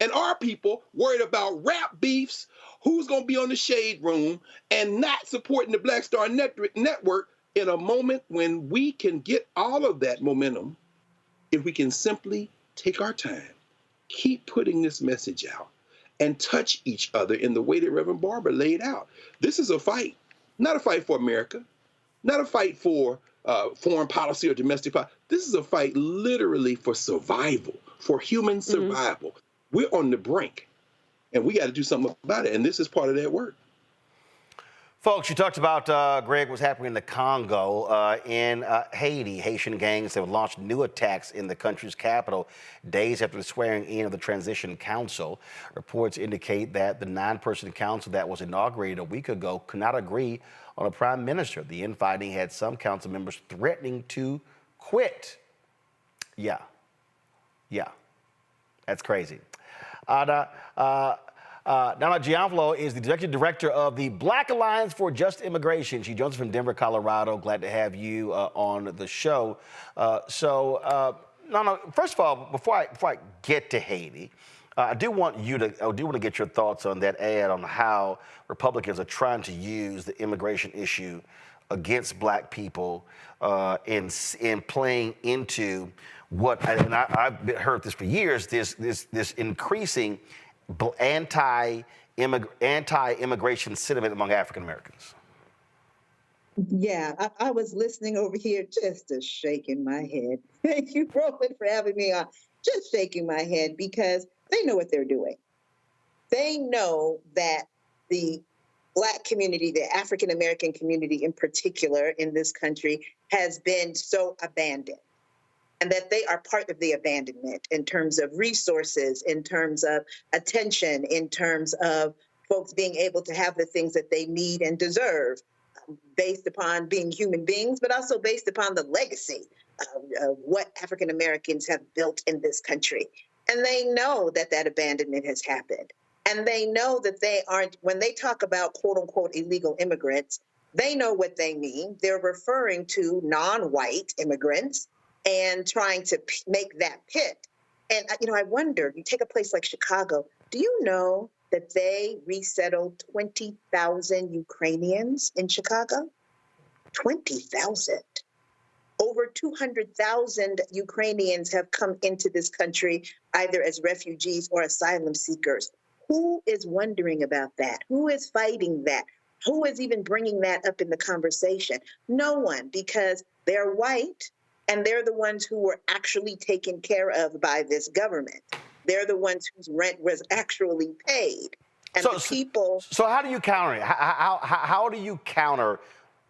And our people worried about rap beefs, who's going to be on the Shade Room, and not supporting the Black Star Network in a moment when we can get all of that momentum if we can simply take our time, keep putting this message out, and touch each other in the way that Reverend Barber laid out. This is a fight, not a fight for America, not a fight for foreign policy or domestic policy. This is a fight literally for survival, for human survival. We're on the brink, and we got to do something about it, and this is part of that work. Folks, you talked about, Greg, what's happening in the Congo. In Haiti, Haitian gangs have launched new attacks in the country's capital days after the swearing in of the Transition Council. Reports indicate that the 9-person council that was inaugurated a week ago could not agree on a prime minister. The infighting had some council members threatening to quit. Yeah, that's crazy. Donna Gianfalo is the executive director of the Black Alliance for Just Immigration. She joins us from Denver, Colorado. Glad to have you on the show. Nana, first of all, before I get to Haiti, I do want to get your thoughts on that ad on how Republicans are trying to use the immigration issue against Black people in playing into what, and I've heard this for years, this increasing anti-immigration sentiment among African Americans. Yeah, I was listening over here just shaking my head. Thank you, Roland, for having me on. Just shaking my head because they know what they're doing. They know that the Black community, the African American community in particular in this country, has been so abandoned, and that they are part of the abandonment in terms of resources, in terms of attention, in terms of folks being able to have the things that they need and deserve based upon being human beings, but also based upon the legacy of what African Americans have built in this country. And they know that that abandonment has happened. And they know that they aren't, when they talk about quote unquote illegal immigrants, they know what they mean. They're referring to non-white immigrants and trying to make that pit. And, I wonder, you take a place like Chicago, do you know that they resettled 20,000 Ukrainians in Chicago? 20,000. Over 200,000 Ukrainians have come into this country either as refugees or asylum seekers. Who is wondering about that? Who is fighting that? Who is even bringing that up in the conversation? No one, because they're white and they're the ones who were actually taken care of by this government. They're the ones whose rent was actually paid. And the people. So how do you counter it? How do you counter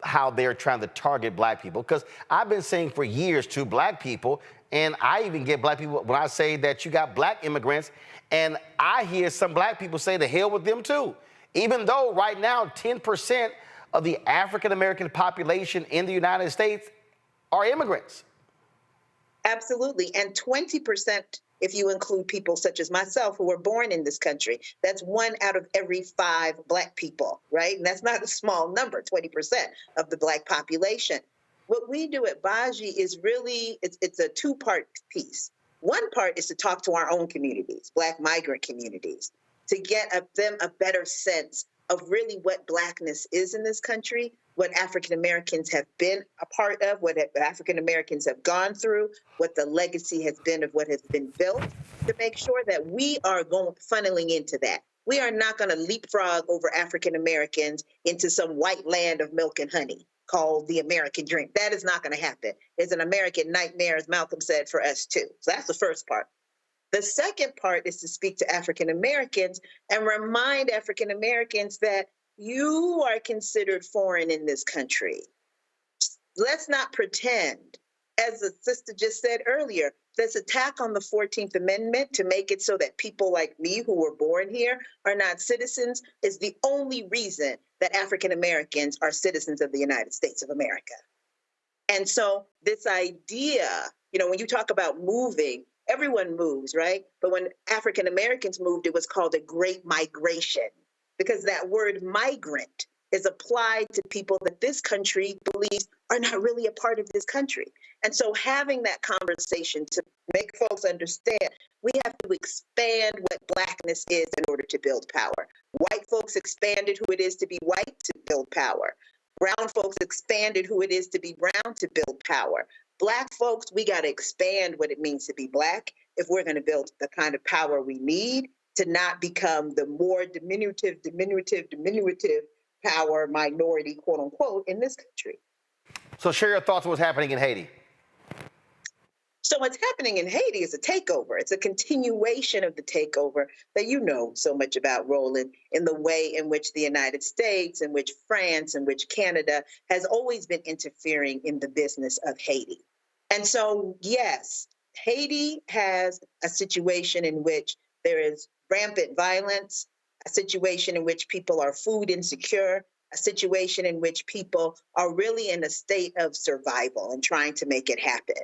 how they're trying to target Black people? Because I've been saying for years to Black people, and I even get Black people when I say that you got Black immigrants, and I hear some Black people say the hell with them too. Even though right now 10% of the African American population in the United States are immigrants. Absolutely. And 20%, if you include people such as myself who were born in this country, that's 1 out of every 5 Black people, right? And that's not a small number, 20% of the Black population. What we do at Baji is really, it's a 2-part piece. One part is to talk to our own communities, Black migrant communities, to get them a better sense of really what Blackness is in this country, what African Americans have been a part of, what African Americans have gone through, what the legacy has been of what has been built, to make sure that we are funneling into that. We are not going to leapfrog over African Americans into some white land of milk and honey called the American dream. That is not going to happen. It's an American nightmare, as Malcolm said, for us too. So that's the first part. The second part is to speak to African Americans and remind African Americans that you are considered foreign in this country. Let's not pretend, as the sister just said earlier, this attack on the 14th Amendment to make it so that people like me who were born here are not citizens is the only reason that African Americans are citizens of the United States of America. And so this idea, when you talk about moving, everyone moves, right? But when African Americans moved, it was called a Great Migration, because that word migrant is applied to people that this country believes are not really a part of this country. And so having that conversation to make folks understand, we have to expand what Blackness is in order to build power. White folks expanded who it is to be white to build power. Brown folks expanded who it is to be brown to build power. Black folks, we got to expand what it means to be Black if we're going to build the kind of power we need to not become the more diminutive power minority, quote unquote, in this country. So share your thoughts on what's happening in Haiti. So what's happening in Haiti is a takeover. It's a continuation of the takeover that you know so much about, Roland, in the way in which the United States, in which France, in which Canada has always been interfering in the business of Haiti. And so, yes, Haiti has a situation in which there is rampant violence, a situation in which people are food insecure, a situation in which people are really in a state of survival and trying to make it happen.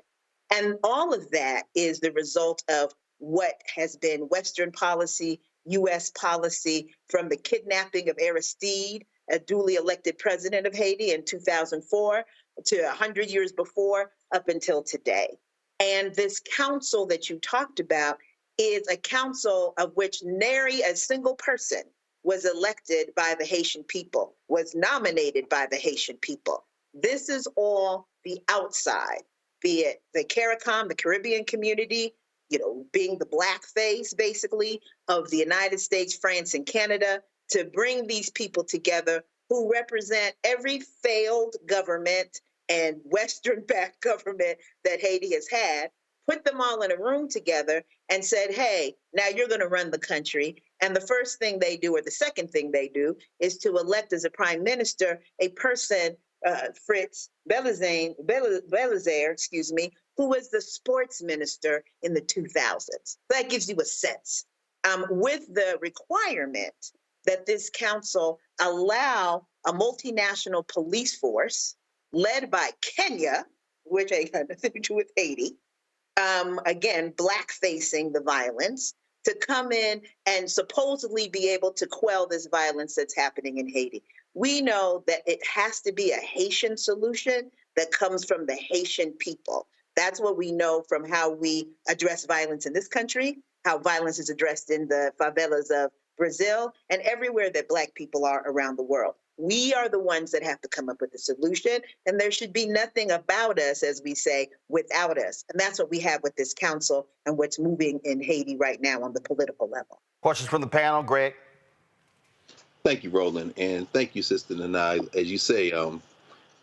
And all of that is the result of what has been Western policy U.S. policy from the kidnapping of Aristide, a duly elected president of Haiti in 2004, to 100 years before, up until today. And this council that you talked about is a council of which nary a single person was elected by the Haitian people, was nominated by the Haitian people. This is all the outside, be it the CARICOM, the Caribbean community, being the black face, basically, of the United States, France, and Canada, to bring these people together who represent every failed government and Western-backed government that Haiti has had, put them all in a room together and said, hey, now you're going to run the country. And the first thing they do, or the second thing they do, is to elect as a prime minister a person, Fritz Belizaire, who was the sports minister in the 2000s. That gives you a sense. With the requirement that this council allow a multinational police force led by Kenya, which ain't got nothing to do with Haiti, again, black-facing the violence, to come in and supposedly be able to quell this violence that's happening in Haiti. We know that it has to be a Haitian solution that comes from the Haitian people. That's what we know from how we address violence in this country, how violence is addressed in the favelas of Brazil, and everywhere that Black people are around the world. We are the ones that have to come up with the solution, and there should be nothing about us, as we say, without us. And that's what we have with this council and what's moving in Haiti right now on the political level. Questions from the panel, Greg? Thank you, Roland, and thank you, Sister Nanai. As you say, the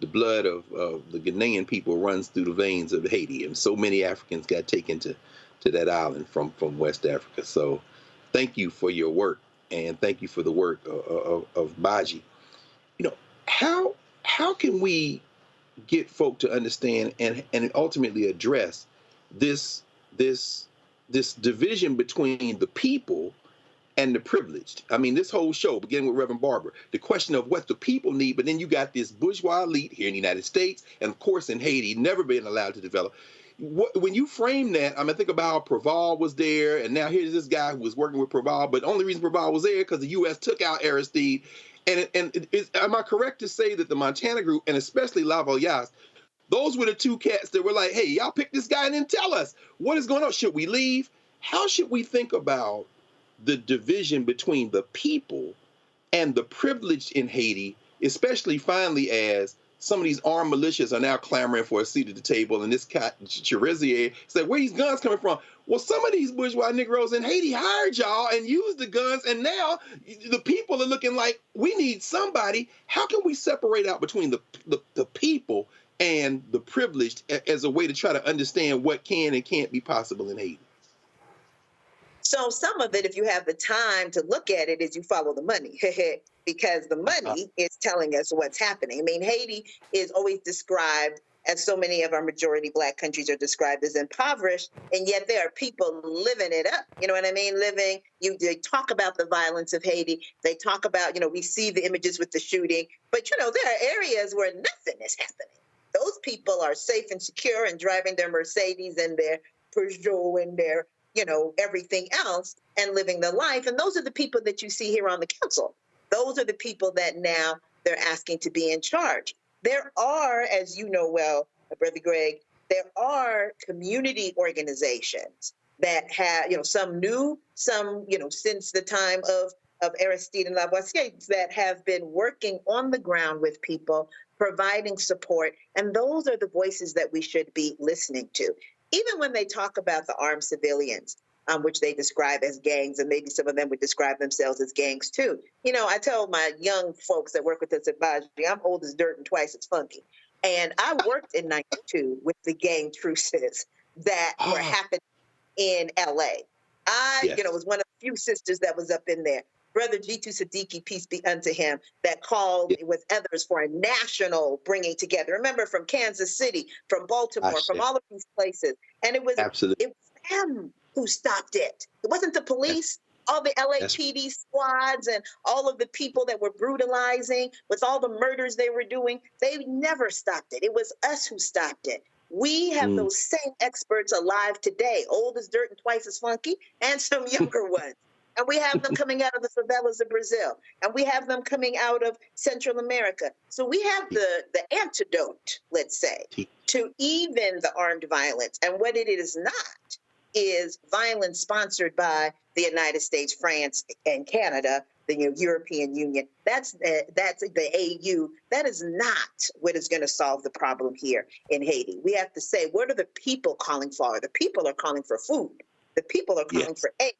blood of the Ghanaian people runs through the veins of Haiti, and so many Africans got taken to that island from West Africa. So thank you for your work, and thank you for the work of Baji. How can we get folk to understand and ultimately address this division between the people and the privileged? I mean, this whole show, beginning with Reverend Barber, the question of what the people need, but then you got this bourgeois elite here in the United States, and of course in Haiti, never been allowed to develop. When you frame that, I think about how Preval was there, and now here's this guy who was working with Preval, but the only reason Preval was there because the U.S. took out Aristide. And am I correct to say that the Montana group, and especially Lavoyas, those were the two cats that were like, hey, y'all pick this guy and then tell us what is going on. Should we leave? How should we think about the division between the people and the privileged in Haiti, especially finally as some of these armed militias are now clamoring for a seat at the table, and this cat, Cherizier, said, where these guns coming from? Well, some of these bourgeois Negroes in Haiti hired y'all and used the guns, and now the people are looking like we need somebody. How can we separate out between the people and the privileged as a way to try to understand what can and can't be possible in Haiti? So some of it, if you have the time to look at it, is you follow the money, because the money is telling us what's happening. I mean, Haiti is always described, as so many of our majority Black countries are described, as impoverished, and yet there are people living it up. You know what I mean? They talk about the violence of Haiti. They talk about, we see the images with the shooting, but, there are areas where nothing is happening. Those people are safe and secure and driving their Mercedes and their Peugeot and their everything else and living their life. And those are the people that you see here on the council. Those are the people that now they're asking to be in charge. There are, as you know well, Brother Greg, there are community organizations that have, some new, some, since the time of Aristide and Lavoisier, that have been working on the ground with people, providing support. And those are the voices that we should be listening to. Even when they talk about the armed civilians, which they describe as gangs, and maybe some of them would describe themselves as gangs too. I tell my young folks that work with us at Baji, I'm old as dirt and twice as funky. And I worked in 92 with the gang truces that were happening in LA. I was one of the few sisters that was up in there. Brother Jitu Siddiqui, peace be unto him, that called with others for a national bringing together. Remember, from Kansas City, from Baltimore, from all of these places. And it was them who stopped it. It wasn't the police. All the LAPD squads and all of the people that were brutalizing with all the murders they were doing, they never stopped it. It was us who stopped it. We have those same experts alive today, old as dirt and twice as funky, and some younger ones. And we have them coming out of the favelas of Brazil. And we have them coming out of Central America. So we have the antidote, let's say, to even the armed violence. And what it is not is violence sponsored by the United States, France, and Canada, the European Union. That's the AU. That is not what is going to solve the problem here in Haiti. We have to say, what are the people calling for? The people are calling for food. The people are calling for aid.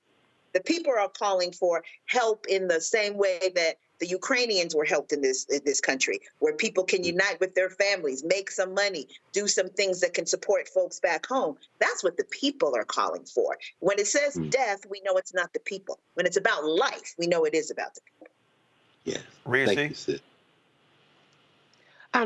The people are calling for help in the same way that the Ukrainians were helped in this country, where people can unite with their families, make some money, do some things that can support folks back home. That's what the people are calling for. When it says death, we know it's not the people. When it's about life, we know it is about the people. Yeah. Thank you, Sid.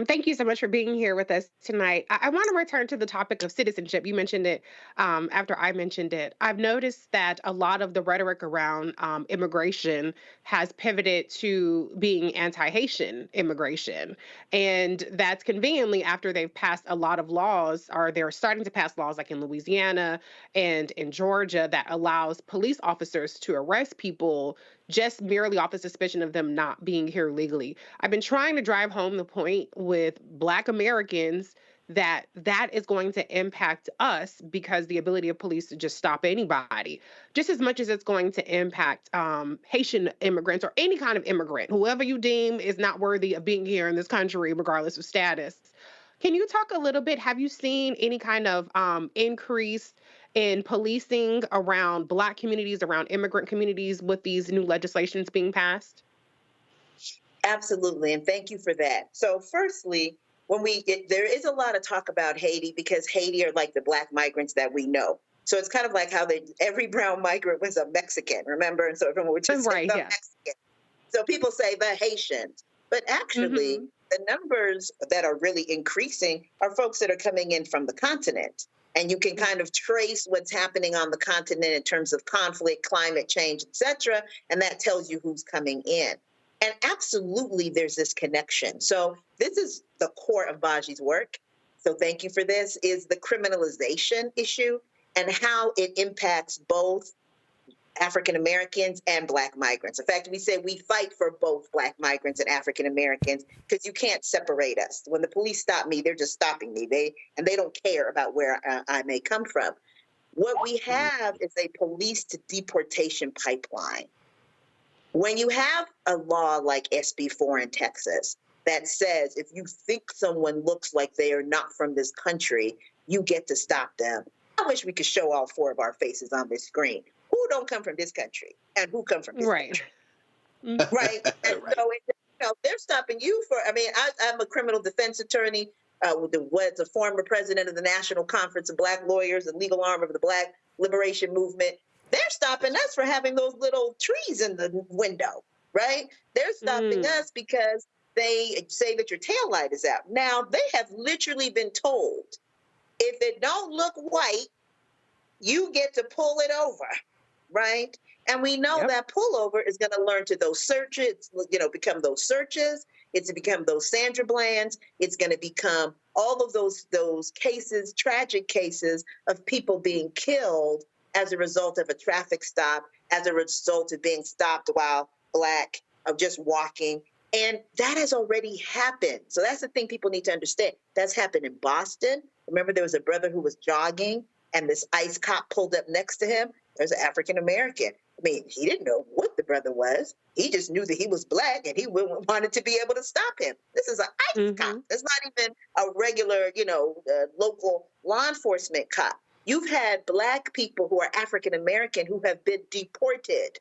Thank you so much for being here with us tonight. I want to return to the topic of citizenship. You mentioned it after I mentioned it. I've noticed that a lot of the rhetoric around immigration has pivoted to being anti-Haitian immigration. And that's conveniently after they've passed a lot of laws, or they're starting to pass laws like in Louisiana and in Georgia that allows police officers to arrest people just merely off the suspicion of them not being here legally. I've been trying to drive home the point with Black Americans that is going to impact us, because the ability of police to just stop anybody, just as much as it's going to impact Haitian immigrants or any kind of immigrant, whoever you deem is not worthy of being here in this country, regardless of status. Can you talk a little bit? Have you seen any kind of increase in policing around Black communities, around immigrant communities with these new legislations being passed? Absolutely, and thank you for that. So firstly, there is a lot of talk about Haiti because Haiti are like the Black migrants that we know. So it's kind of like how every brown migrant was a Mexican, remember? And so everyone would just say the Mexican. So people say the Haitians. But actually, the numbers that are really increasing are folks that are coming in from the continent. And you can kind of trace what's happening on the continent in terms of conflict, climate change, et cetera, and that tells you who's coming in. And absolutely, there's this connection. So this is the core of Baji's work. So thank you for this, is the criminalization issue and how it impacts both African Americans and Black migrants. In fact, we say we fight for both Black migrants and African Americans because you can't separate us. When the police stop me, they're just stopping me. They don't care about where I may come from. What we have is a police to deportation pipeline. When you have a law like SB 4 in Texas that says if you think someone looks like they are not from this country, you get to stop them. I wish we could show all four of our faces on this screen. Who don't come from this country and who come from this country? Right. And so they're stopping you for, I'm a criminal defense attorney, was a former president of the National Conference of Black Lawyers, the legal arm of the Black Liberation Movement. They're stopping us for having those little trees in the window, right? They're stopping us because they say that your taillight is out. Now, they have literally been told, if it don't look white, you get to pull it over, right? And we know that pullover is going to learn to those searches, become those searches. It's to become those Sandra Blands. It's going to become all of those cases, tragic cases of people being killed as a result of a traffic stop, as a result of being stopped while Black, of just walking. And that has already happened. So that's the thing people need to understand. That's happened in Boston. Remember, there was a brother who was jogging and this ICE cop pulled up next to him. There's an African-American. He didn't know what the brother was. He just knew that he was Black and he wanted to be able to stop him. This is an ICE cop. It's not even a regular, local law enforcement cop. You've had Black people who are African-American who have been deported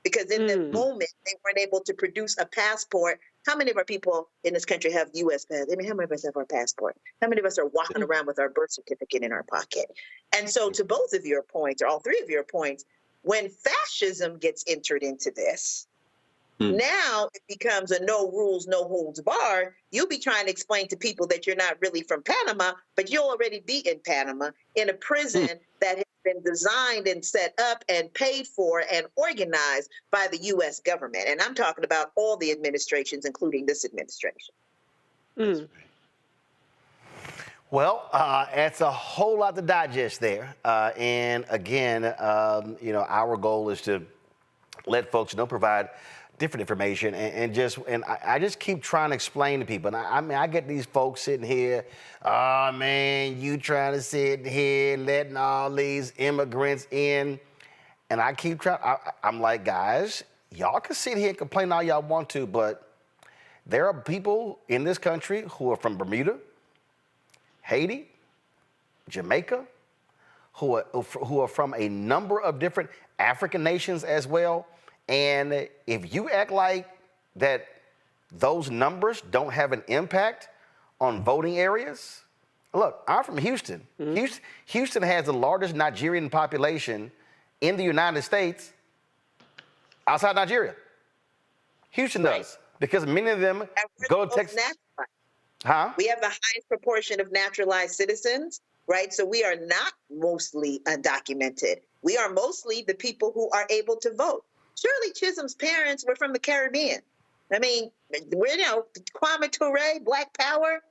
because in the moment they weren't able to produce a passport. How many of our people in this country have U.S. passports? How many of us have our passport? How many of us are walking around with our birth certificate in our pocket? And so to both of your points, or all three of your points, when fascism gets entered into this, now it becomes a no rules, no holds barred. You'll be trying to explain to people that you're not really from Panama, but you'll already be in Panama in a prison that has been designed and set up and paid for and organized by the U.S. government. And I'm talking about all the administrations, including this administration. Well, it's a whole lot to digest there. And again, our goal is to let folks know, provide different information, and I just keep trying to explain to people. And I mean, I get these folks sitting here, oh man, you trying to sit here letting all these immigrants in, and I keep trying. I'm like, guys, y'all can sit here and complain all y'all want to, but there are people in this country who are from Bermuda, Haiti, Jamaica, who are from a number of different African nations as well. And if you act like that those numbers don't have an impact on voting areas, look, I'm from Houston. Houston has the largest Nigerian population in the United States outside Nigeria. Houston does, because many of them go to Texas. Huh? We have the highest proportion of naturalized citizens, right? So we are not mostly undocumented. We are mostly the people who are able to vote. Shirley Chisholm's parents were from the Caribbean. I mean, we're, Kwame Ture, Black Power,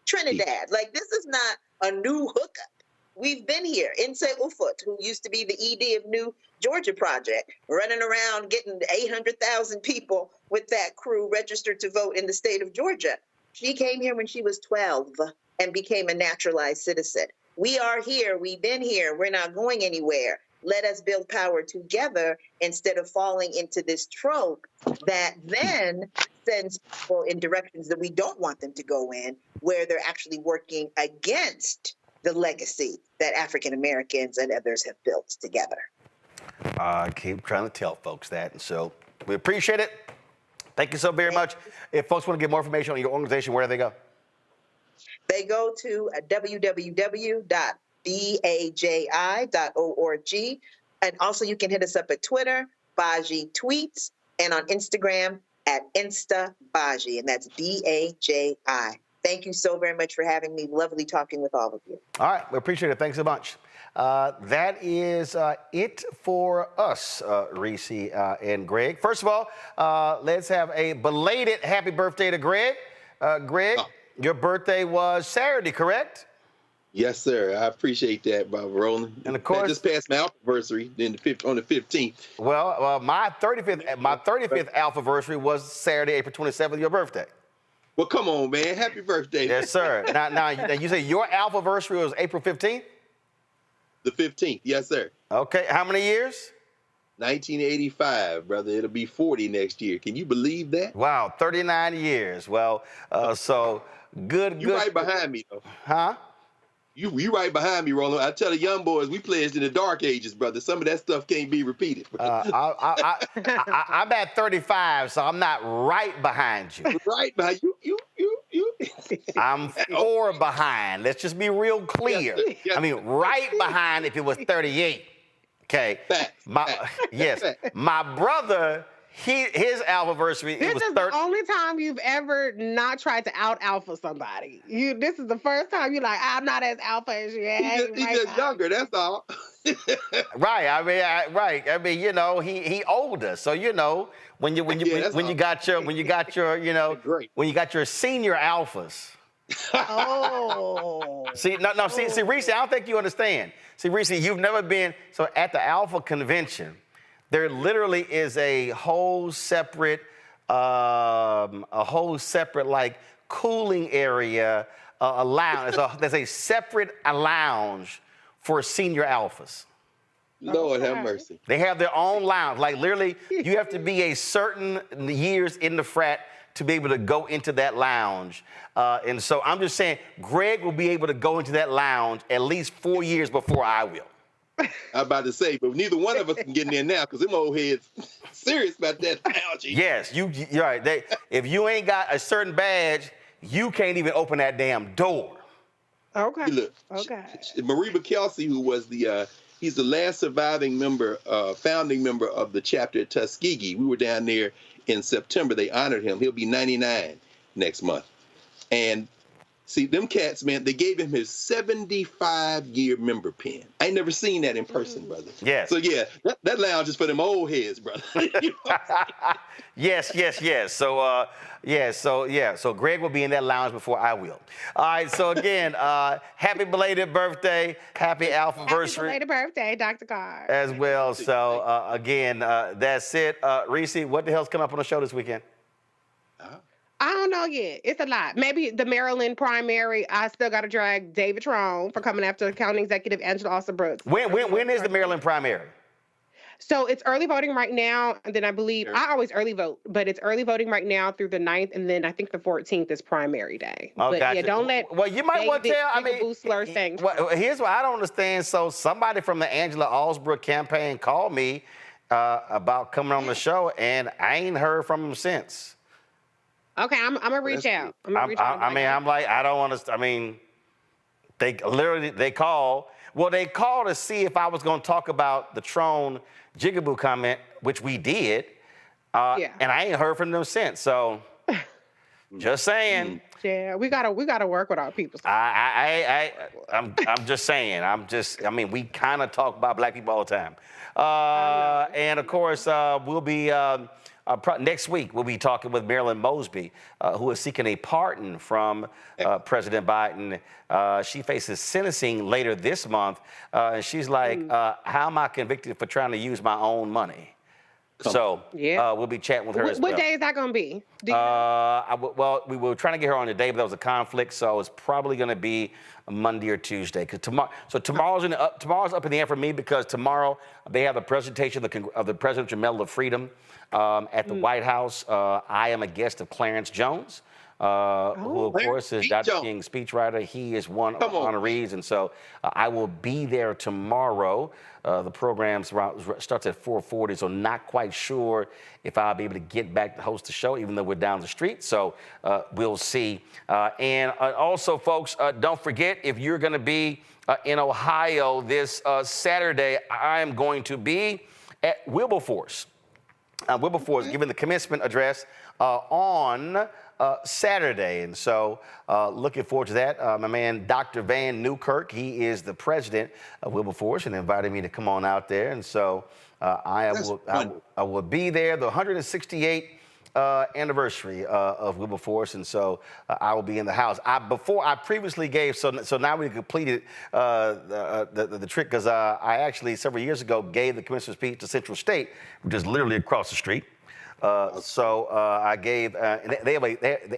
Trinidad. Like, this is not a new hookup. We've been here. Inse Ufot, who used to be the ED of New Georgia Project, running around getting 800,000 people with that crew registered to vote in the state of Georgia. She came here when she was 12 and became a naturalized citizen. We are here. We've been here. We're not going anywhere. Let us build power together instead of falling into this trope that then sends people in directions that we don't want them to go in, where they're actually working against the legacy that African Americans and others have built together. I keep trying to tell folks that, and so we appreciate it. Thank you so very much. If folks want to get more information on your organization, where do they go? They go to www.baji.org. And also you can hit us up at Twitter, Baji Tweets, and on Instagram at InstaBaji, and that's BAJI. Thank you so very much for having me. Lovely talking with all of you. All right, we appreciate it. Thanks so much. That is it for us, Reese and Greg. First of all, let's have a belated happy birthday to Greg. Greg, your birthday was Saturday, correct? Yes, sir. I appreciate that, Bob Roland. And of course, I just passed my anniversary on the 15th. Well, my 35th anniversary was Saturday, April 27th, your birthday. Well, come on, man. Happy birthday. Yes, sir. now you say your anniversary was April 15th? The 15th, yes, sir. Okay, how many years? 1985, brother. It'll be 40 next year. Can you believe that? Wow, 39 years. Well, so good. You right behind me, though. Huh? You right behind me, Roland. I tell the young boys, we pledged in the dark ages, brother. Some of that stuff can't be repeated. I'm at 35, so I'm not right behind you. Right behind you. I'm 4 behind. Let's just be real clear. Yes. I mean, right behind if it was 38. Okay. Facts. Yes. My brother, his anniversary, This it was is the only time you've ever not tried to out alpha somebody. This is the first time you're like, I'm not as alpha as you. He's just younger, that's all. Right. I mean, he older. So when you got your senior alphas. Oh. See, Reese, I don't think you understand. See, Reese, you've never been, so at the Alpha Convention, there literally is a whole separate like cooling area, a lounge. There's a separate lounge for senior alphas. Lord have mercy. They have their own lounge. Like literally, you have to be a certain years in the frat to be able to go into that lounge. And so I'm just saying, Greg will be able to go into that lounge at least 4 years before I will. I'm about to say, but neither one of us can get in there now because them old heads serious about that lounge. Yes, you're right. If you ain't got a certain badge, you can't even open that damn door. Okay. Look, Mariba Kelsey, who was he's the last surviving member, founding member of the chapter at Tuskegee. We were down there in September. They honored him. He'll be 99 next month. And See, them cats, man, they gave him his 75-year member pin. I ain't never seen that in person, brother. Yes. So, yeah, that lounge is for them old heads, brother. You know Yes. So, so Greg will be in that lounge before I will. All right, so again, happy belated birthday, happy Alphaversary. Happy belated birthday, Dr. Carr. As well. So, again, that's it. Reese, what the hell's coming up on the show this weekend? I don't know yet. It's a lot. Maybe the Maryland primary. I still got to drag David Trone for coming after County Executive Angela Austin Brooks. When is the Maryland primary? So it's early voting right now, and then I believe I always early vote, but it's early voting right now through the 9th, and then I think the 14th is primary day. Oh, but gotcha. yeah, don't let you might want to tell. I mean, here's what I don't understand. So somebody from the Angela Alsbrook campaign called me about coming on the show, and I ain't heard from him since. Okay, I'm gonna reach out. I don't want to. I mean, they called. Well, they called to see if I was going to talk about the Trone Jigaboo comment, which we did. And I ain't heard from them since. So, just saying. Yeah, we gotta work with our people. I'm just saying. I mean, we kind of talk about black people all the time. And of course, we'll be. Next week, we'll be talking with Marilyn Mosby, who is seeking a pardon from President Biden. She faces sentencing later this month, and she's like, how am I convicted for trying to use my own money? We'll be chatting with her as well. What day is that going to be? Well, we were trying to get her on today, but there was a conflict, so it's probably going to be Monday or Tuesday. Tomorrow's up in the air for me because tomorrow they have a presentation of the Presidential Medal of Freedom at the White House. I am a guest of Clarence Jones, who, of course, is Dr. King's speechwriter. He is one of the honorees, and so I will be there tomorrow. The program starts at 4:40, so not quite sure if I'll be able to get back to host the show, even though we're down the street. So we'll see. And also, folks, don't forget, if you're going to be in Ohio this Saturday, I am going to be at Wilberforce. Wilberforce giving the commencement address on Saturday. And so looking forward to that. My man, Dr. Van Newkirk, he is the president of Wilberforce and invited me to come on out there. And so I will be there, the 168th anniversary of Wilberforce. And so I will be in the house. I previously gave, so now we completed the trick, because I actually several years ago gave the commencement speech to Central State, which is literally across the street. I gave. They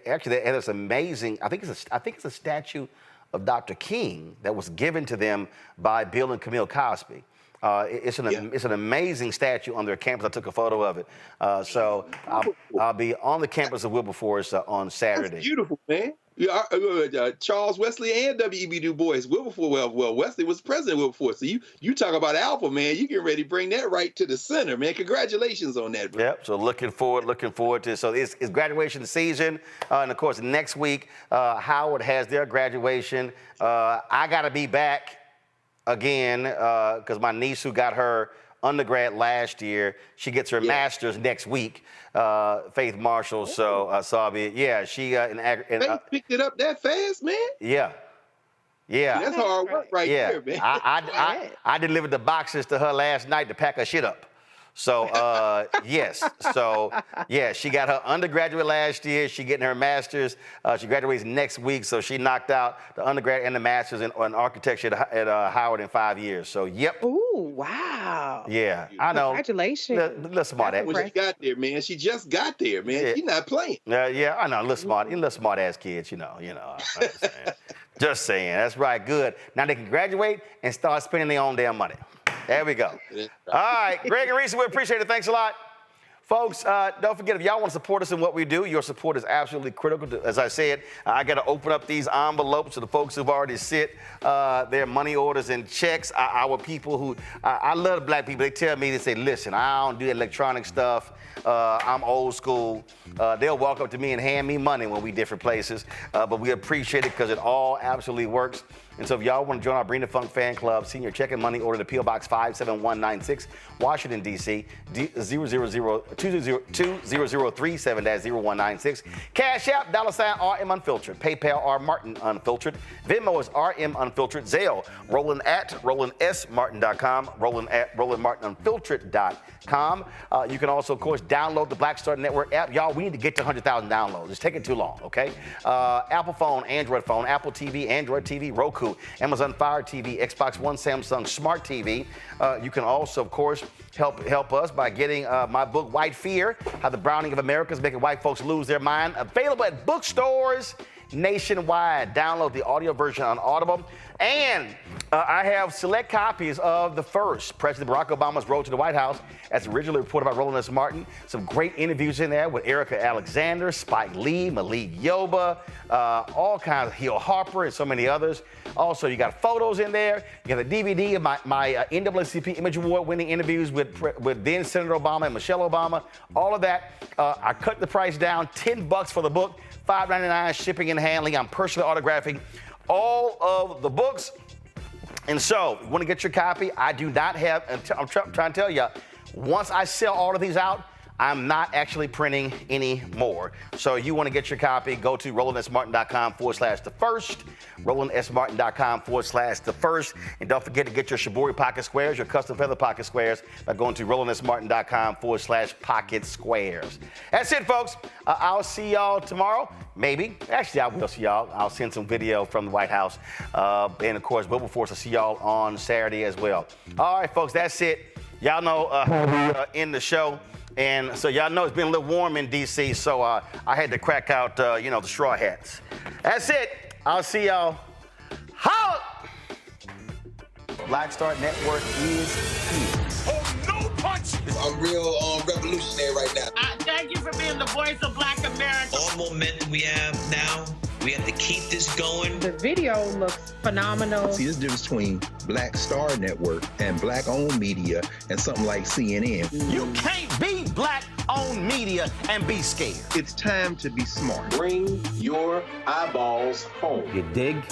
have this amazing. I think it's a statue of Dr. King that was given to them by Bill and Camille Cosby. It's an amazing statue on their campus. I took a photo of it. So I'll be on the campus of Wilberforce on Saturday. That's beautiful, man. Charles Wesley and W.E.B. Du Bois, Wilberforce. Well, Wesley was president of Wilberforce. So you talk about Alpha, man. You get ready to bring that right to the center, man. Congratulations on that, bro. Yep. So looking forward to. So it's graduation season, and of course next week Howard has their graduation. I got to be back again because my niece, who got her undergrad last year, she gets her master's next week. Faith Marshall. So I'll be. Yeah, she Faith picked it up that fast, man. Yeah. That's hard work right there, man. I delivered the boxes to her last night to pack her shit up. So, yes. So, yeah, she got her undergraduate last year. She getting her master's. She graduates next week. So she knocked out the undergrad and the master's in architecture at Howard in 5 years. So, yep. Ooh, wow. Yeah, I know. Congratulations. Little smart ass. When she got there, man. She just got there, man. Yeah. She's not playing. Yeah, I know. Little smart ass kids, you know. Just saying. That's right. Good. Now they can graduate and start spending their own damn money. There we go. All right, Greg and Reese, we appreciate it. Thanks a lot. Folks, don't forget, if y'all want to support us in what we do, your support is absolutely critical. As I said, I got to open up these envelopes to the folks who've already sent their money orders and checks. Our people who, I love black people. They tell me, they say, listen, I don't do electronic stuff. I'm old school. They'll walk up to me and hand me money when we different places. But we appreciate it because it all absolutely works. And so if y'all want to join our Bring the Funk fan club, send your check and money order to P.O. Box 57196, Washington, D.C., 000 20037-0196. Cash App, $RM Unfiltered. PayPal, R Martin Unfiltered. Venmo is RM Unfiltered. Zelle, Roland at RolandSMartin.com. Roland at RolandMartinUnfiltered.com. You can also, of course, download the Black Star Network app. Y'all, we need to get to 100,000 downloads. It's taking too long, okay? Apple phone, Android phone, Apple TV, Android TV, Roku, Amazon Fire TV, Xbox One, Samsung Smart TV. You can also, of course, help us by getting my book, White Fear, How the Browning of America is Making White Folks Lose Their Mind. Available at bookstores nationwide. Download the audio version on Audible. And I have select copies of The First, President Barack Obama's Road to the White House, as originally reported by Roland S. Martin. Some great interviews in there with Erica Alexander, Spike Lee, Malik Yoba, all kinds of Hill Harper, and so many others. Also, you got photos in there. You got the DVD of my NAACP Image Award winning interviews with then Senator Obama and Michelle Obama. All of that. I cut the price down, $10 for the book, $5.99 shipping and handling. I'm personally autographing all of the books. And so, you want to get your copy? I do not have, I'm trying to tell you, once I sell all of these out, I'm not actually printing any more. So you want to get your copy, go to RolandSMartin.com/thefirst, RolandSMartin.com/thefirst. And don't forget to get your Shibori pocket squares, your custom feather pocket squares, by going to RolandSMartin.com/pocket squares. That's it, folks. I'll see y'all tomorrow. Maybe. Actually, I will see y'all. I'll send some video from the White House. And, of course, Wilberforce will see y'all on Saturday as well. All right, folks, that's it. Y'all know how we end the show. And so y'all know it's been a little warm in D.C., so I had to crack out, the straw hats. That's it. I'll see y'all. Holla! Black Star Network is here. Oh, no punch! I'm real revolutionary right now. Thank you for being the voice of Black America. All momentum we have now, we have to keep this going. The video looks phenomenal. See, there's a difference between Black Star Network and black-owned media and something like CNN. You can't be black-owned media and be scared. It's time to be smart. Bring your eyeballs home. You dig?